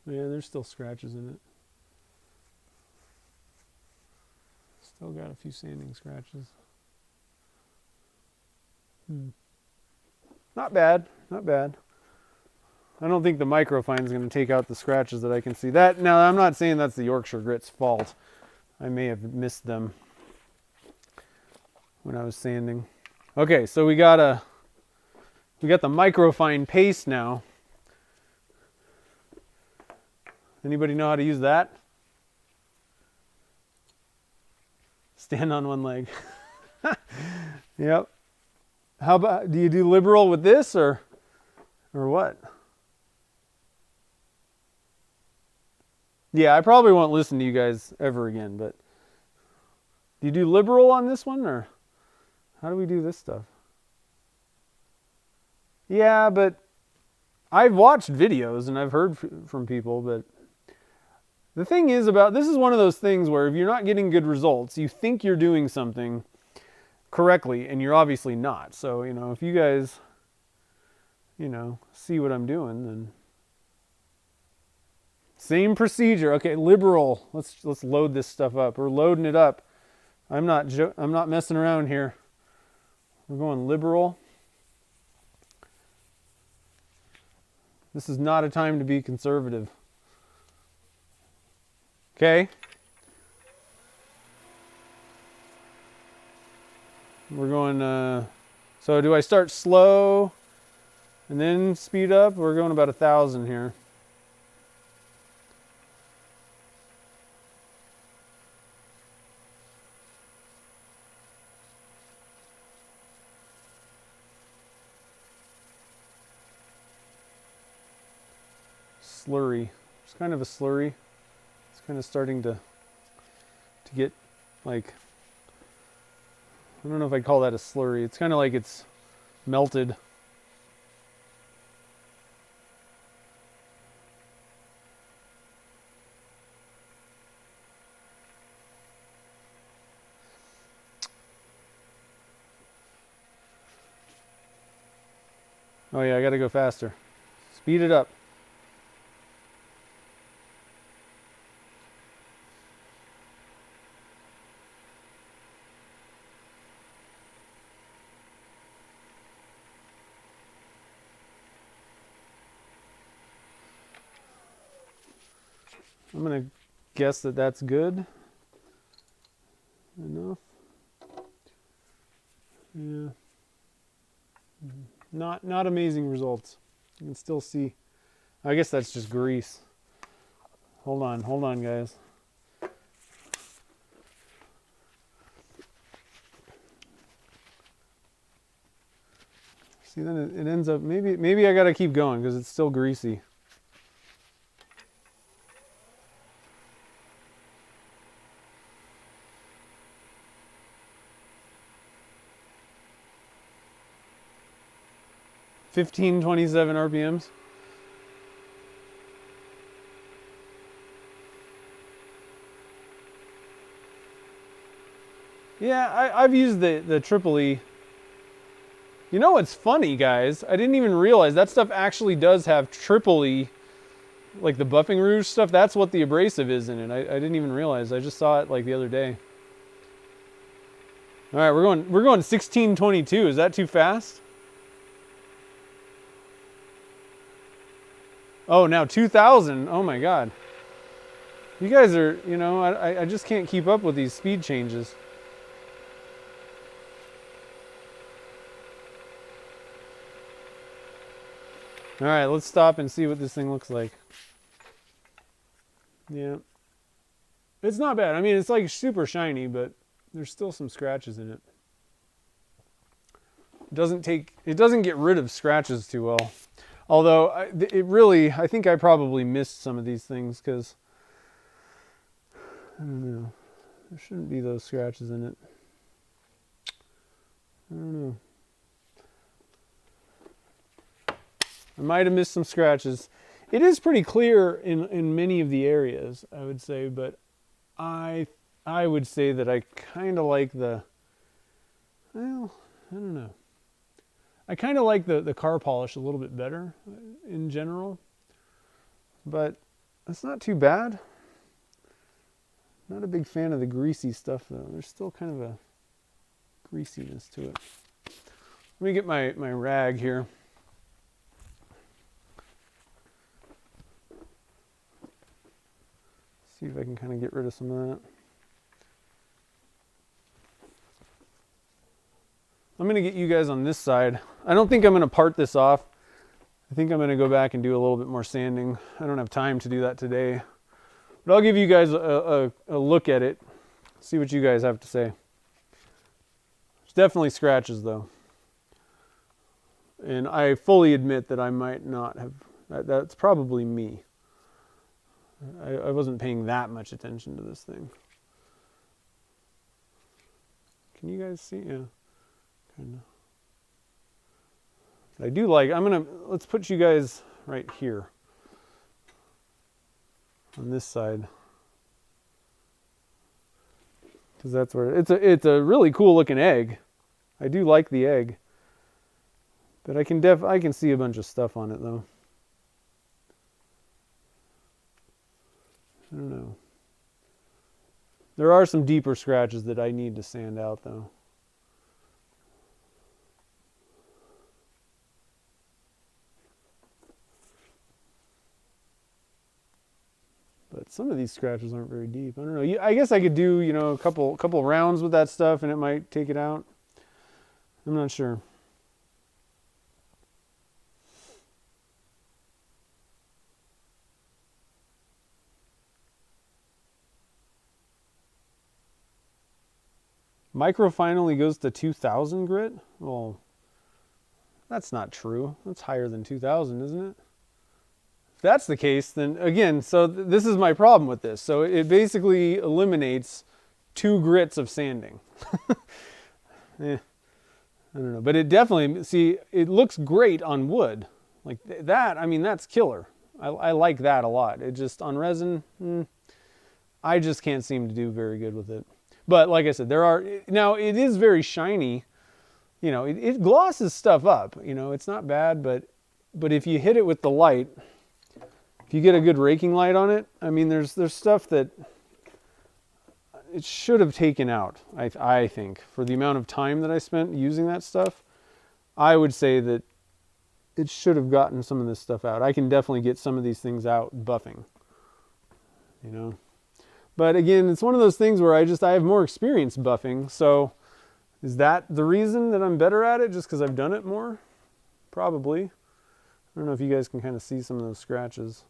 Yeah, there's still scratches in it. Still got a few sanding scratches. Not bad, not bad. I don't think the microfine is going to take out the scratches that I can see. That now, I'm not saying that's the Yorkshire grit's fault. I may have missed them when I was sanding. Okay, so we got the microfine paste now. Anybody know how to use that? Stand on one leg. Yep. How about, do you do liberal with this or what? Yeah, I probably won't listen to you guys ever again, but do you do liberal on this one, or how do we do this stuff? Yeah, but I've watched videos and I've heard from people, but the thing is about this is one of those things where if you're not getting good results, you think you're doing something correctly and you're obviously not. So, if you guys, see what I'm doing, then same procedure. Okay, liberal. Let's load this stuff up. We're loading it up. I'm not messing around here. We're going liberal. This is not a time to be conservative. Okay? We're going, so do I start slow and then speed up? We're going about 1,000 here. Slurry. It's kind of a slurry. It's kind of starting to get like, I don't know if I'd call that a slurry. It's kind of like it's melted. Oh yeah, I gotta go faster. Speed it up. I'm gonna guess that that's good enough. Yeah. Not amazing results. You can still see. I guess that's just grease. Hold on, guys. See, then it ends up, maybe I gotta keep going because it's still greasy. $15.27 RPMs. Yeah, I've used the Triple E. You know what's funny, guys? I didn't even realize that stuff actually does have Triple E, like the Buffing Rouge stuff. That's what the abrasive is in it. I didn't even realize. I just saw it like the other day. All right, we're going 1622. Is that too fast? Oh, now 2,000. Oh my God. You guys are, I just can't keep up with these speed changes. All right, let's stop and see what this thing looks like. Yeah. It's not bad. I mean, it's like super shiny, but there's still some scratches in it. It doesn't get rid of scratches too well. Although, I think I probably missed some of these things because, I don't know. There shouldn't be those scratches in it. I don't know. I might have missed some scratches. It is pretty clear in many of the areas, I would say, but I would say that I kind of like I don't know. I kind of like the car polish a little bit better in general, but it's not too bad. Not a big fan of the greasy stuff though. There's still kind of a greasiness to it. Let me get my rag here. See if I can kind of get rid of some of that. I'm going to get you guys on this side. I don't think I'm going to part this off. I think I'm going to go back and do a little bit more sanding. I don't have time to do that today. But I'll give you guys a look at it. See what you guys have to say. There's definitely scratches though. And I fully admit that I might not have. That's probably me. I wasn't paying that much attention to this thing. Can you guys see? Yeah, kind of. I do like, let's put you guys right here on this side. Because that's where, it's a really cool looking egg. I do like the egg. But I can see a bunch of stuff on it though. I don't know. There are some deeper scratches that I need to sand out though. But some of these scratches aren't very deep. I don't know. I guess I could do, a couple rounds with that stuff and it might take it out. I'm not sure. Microfine only goes to 2,000 grit? Well, that's not true. That's higher than 2,000, isn't it? If that's the case, then again, so this is my problem with this. So it basically eliminates 2 grits of sanding. I don't know. But it definitely, see, it looks great on wood. Like that, I mean, that's killer. I like that a lot. It just, on resin, I just can't seem to do very good with it. But like I said, now it is very shiny. It glosses stuff up. It's not bad, but if you hit it with the light, if you get a good raking light on it, I mean, there's stuff that it should have taken out, I think. For the amount of time that I spent using that stuff, I would say that it should have gotten some of this stuff out. I can definitely get some of these things out buffing, But again, it's one of those things where I have more experience buffing. So is that the reason that I'm better at it, just because I've done it more? Probably. I don't know if you guys can kind of see some of those scratches.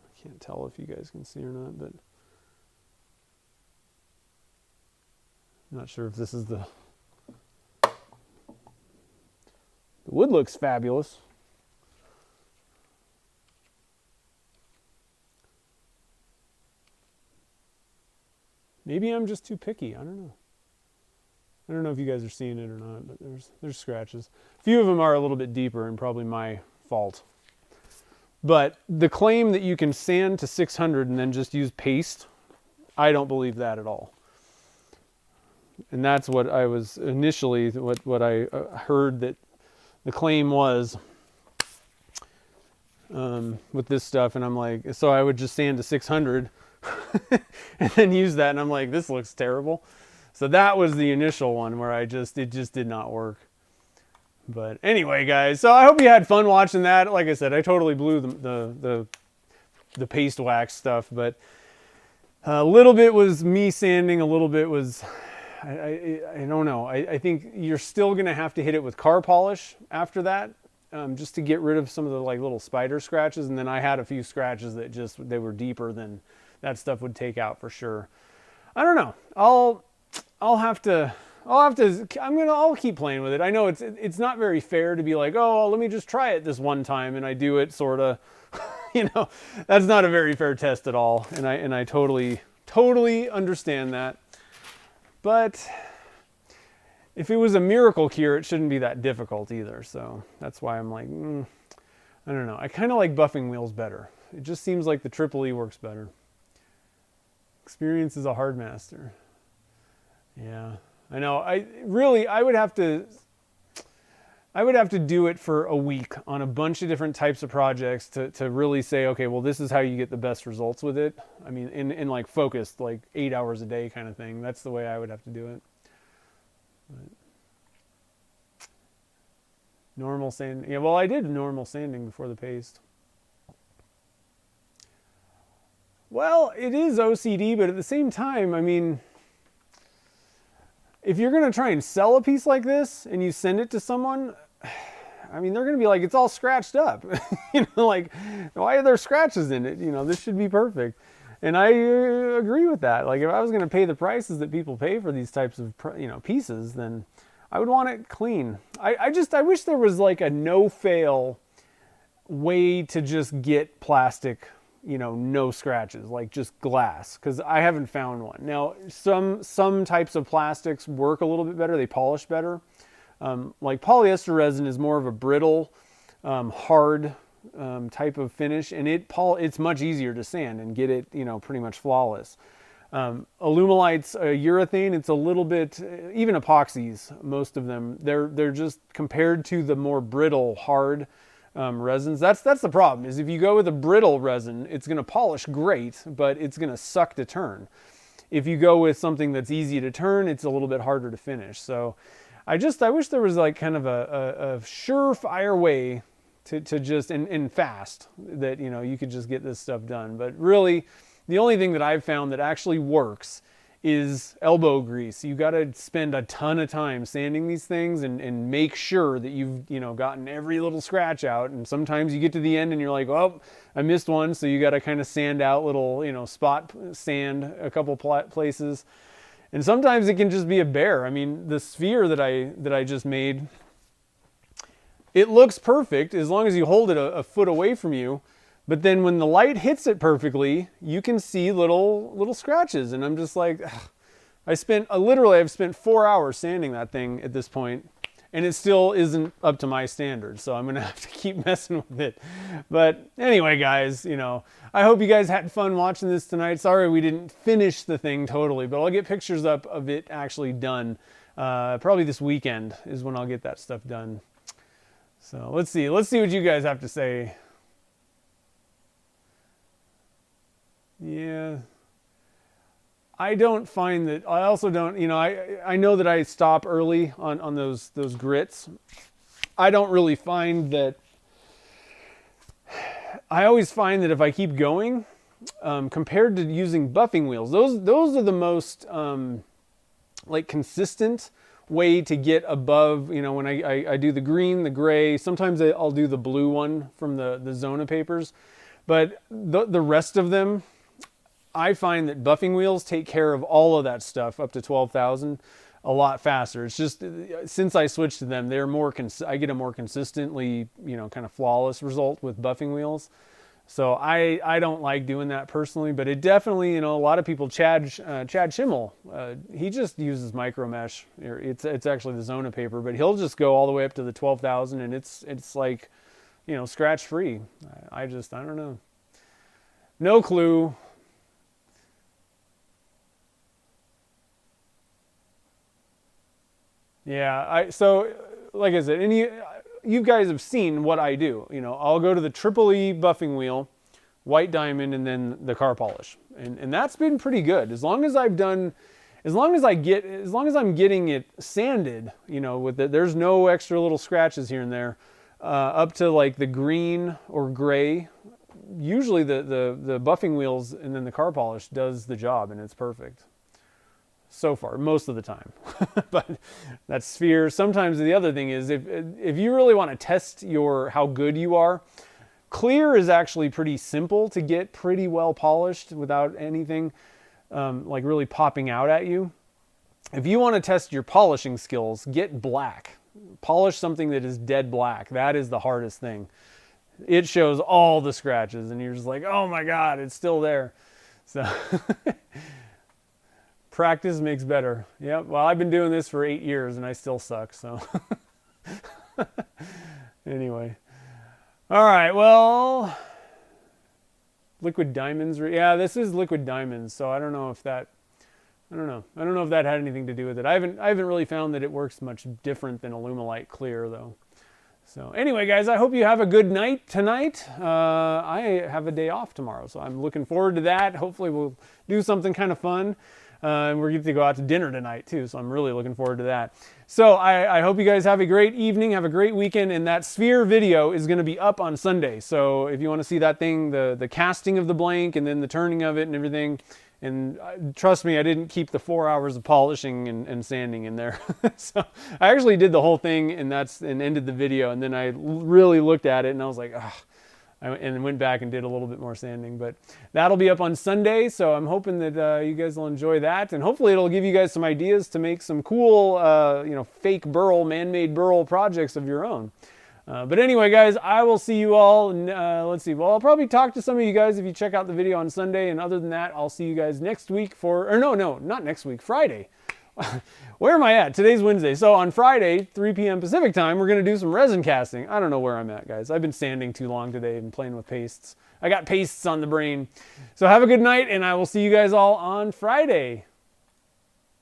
I can't tell if you guys can see or not, but I'm not sure if this is the wood looks fabulous. Maybe I'm just too picky. I don't know. I don't know if you guys are seeing it or not, but there's scratches. A few of them are a little bit deeper and probably my fault. But the claim that you can sand to 600 and then just use paste, I don't believe that at all. And that's what I was initially, what I heard that the claim was with this stuff. And I'm like, so I would just sand to 600 and then use that, and I'm like, this looks terrible. So that was the initial one where it just did not work. But anyway, guys, so I hope you had fun watching that. Like I said, I totally blew the paste wax stuff, but a little bit was me sanding, a little bit was I don't know. I think you're still gonna have to hit it with car polish after that, just to get rid of some of the like little spider scratches. And then I had a few scratches that they were deeper than that stuff would take out for sure. I don't know. I'll keep playing with it. I know it's not very fair to be like, oh, let me just try it this one time and I do it sort of, that's not a very fair test at all. And I totally understand that. But if it was a miracle cure, it shouldn't be that difficult either. So that's why I'm like, I don't know. I kind of like buffing wheels better. It just seems like the Triple E works better. Experience is a hard master. Yeah, I know. I would have to do it for a week on a bunch of different types of projects to really say, okay, well, this is how you get the best results with it. I mean, in like focused, like 8 hours a day kind of thing. That's the way I would have to do it. But normal sanding. Yeah, well, I did normal sanding before the paste. Well, it is OCD, but at the same time, I mean, if you're going to try and sell a piece like this and you send it to someone, I mean, they're going to be like, it's all scratched up. Like, why are there scratches in it? This should be perfect. And I agree with that. Like, if I was going to pay the prices that people pay for these types of, pieces, then I would want it clean. I wish there was like a no-fail way to just get plastic, no scratches, like just glass, because I haven't found one. Now, some types of plastics work a little bit better. They polish better. Like polyester resin is more of a brittle, hard type of finish, and it's much easier to sand and get it, you know, pretty much flawless. Alumilite's urethane, it's a little bit, even epoxies, most of them, they're just compared to the more brittle, hard resins. That's the problem, is if you go with a brittle resin, it's going to polish great, but it's going to suck to turn. If you go with something that's easy to turn, it's a little bit harder to finish. So I wish there was like kind of a surefire way to just, and fast, that, you know, you could just get this stuff done. But really, the only thing that I've found that actually works is elbow grease. You got to spend a ton of time sanding these things and make sure that you've, you know, gotten every little scratch out. And sometimes you get to the end and you're like, well, I missed one. So you got to kind of sand out little, you know, spot sand a couple places. And sometimes it can just be a bear. I mean, the sphere that I just made, it looks perfect as long as you hold it a foot away from you. But then when the light hits it perfectly, you can see little scratches. And I'm just like, ugh. I've spent 4 hours sanding that thing at this point, and it still isn't up to my standards. So I'm going to have to keep messing with it. But anyway, guys, you know, I hope you guys had fun watching this tonight. Sorry we didn't finish the thing totally, but I'll get pictures up of it actually done. Probably this weekend is when I'll get that stuff done. So let's see what you guys have to say. Yeah, I don't find that, I also don't, you know, I know that I stop early on those grits. I don't really find that, I always find that if I keep going, compared to using buffing wheels, those are the most like consistent way to get above, you know, when I do the green, the gray, sometimes I'll do the blue one from the Zona papers, but the rest of them, I find that buffing wheels take care of all of that stuff up to 12,000 a lot faster. It's just, since I switched to them, they're more, I get a more consistently, you know, kind of flawless result with buffing wheels. So I don't like doing that personally, but it definitely, you know, a lot of people, Chad Schimmel, he just uses micro mesh. It's actually the Zona paper, but he'll just go all the way up to the 12,000, and it's like, you know, scratch free. I don't know. No clue. Yeah, so like I said, and you guys have seen what I do. You know, I'll go to the Triple E buffing wheel, white diamond, and then the car polish, and that's been pretty good. As long as I'm getting it sanded, you know, with it, there's no extra little scratches here and there, up to like the green or gray. Usually the buffing wheels and then the car polish does the job, and it's perfect. So far, most of the time. But that's sphere. Sometimes the other thing is, if you really want to test how good you are, clear is actually pretty simple to get pretty well polished without anything like really popping out at you. If you want to test your polishing skills, get black. Polish something that is dead black. That is the hardest thing. It shows all the scratches, and you're just like, oh my God, it's still there. So practice makes better. Yep. Well, I've been doing this for 8 years and I still suck. So anyway. All right. Well, liquid diamonds. Yeah, this is liquid diamonds. So I don't know if that had anything to do with it. I haven't really found that it works much different than Alumilite clear though. So anyway, guys, I hope you have a good night tonight. I have a day off tomorrow, so I'm looking forward to that. Hopefully we'll do something kind of fun. And we're going to go out to dinner tonight too, so I'm really looking forward to that. So I hope you guys have a great evening, have a great weekend, and that sphere video is going to be up on Sunday. So if you want to see that thing, the casting of the blank and then the turning of it and everything, and trust me, I didn't keep the 4 hours of polishing and sanding in there. So I actually did the whole thing and ended the video, and then I really looked at it and I was like, ugh. And went back and did a little bit more sanding, but that'll be up on Sunday. So I'm hoping that you guys will enjoy that, and hopefully it'll give you guys some ideas to make some cool, fake burl, man-made burl projects of your own. But anyway, guys, I will see you all. Let's see. Well, I'll probably talk to some of you guys if you check out the video on Sunday, and other than that, I'll see you guys next week not next week, Friday. Where am I at? Today's Wednesday. So on Friday, 3 p.m. Pacific time, we're going to do some resin casting. I don't know where I'm at, guys. I've been standing too long today and playing with pastes. I got pastes on the brain. So have a good night, and I will see you guys all on Friday.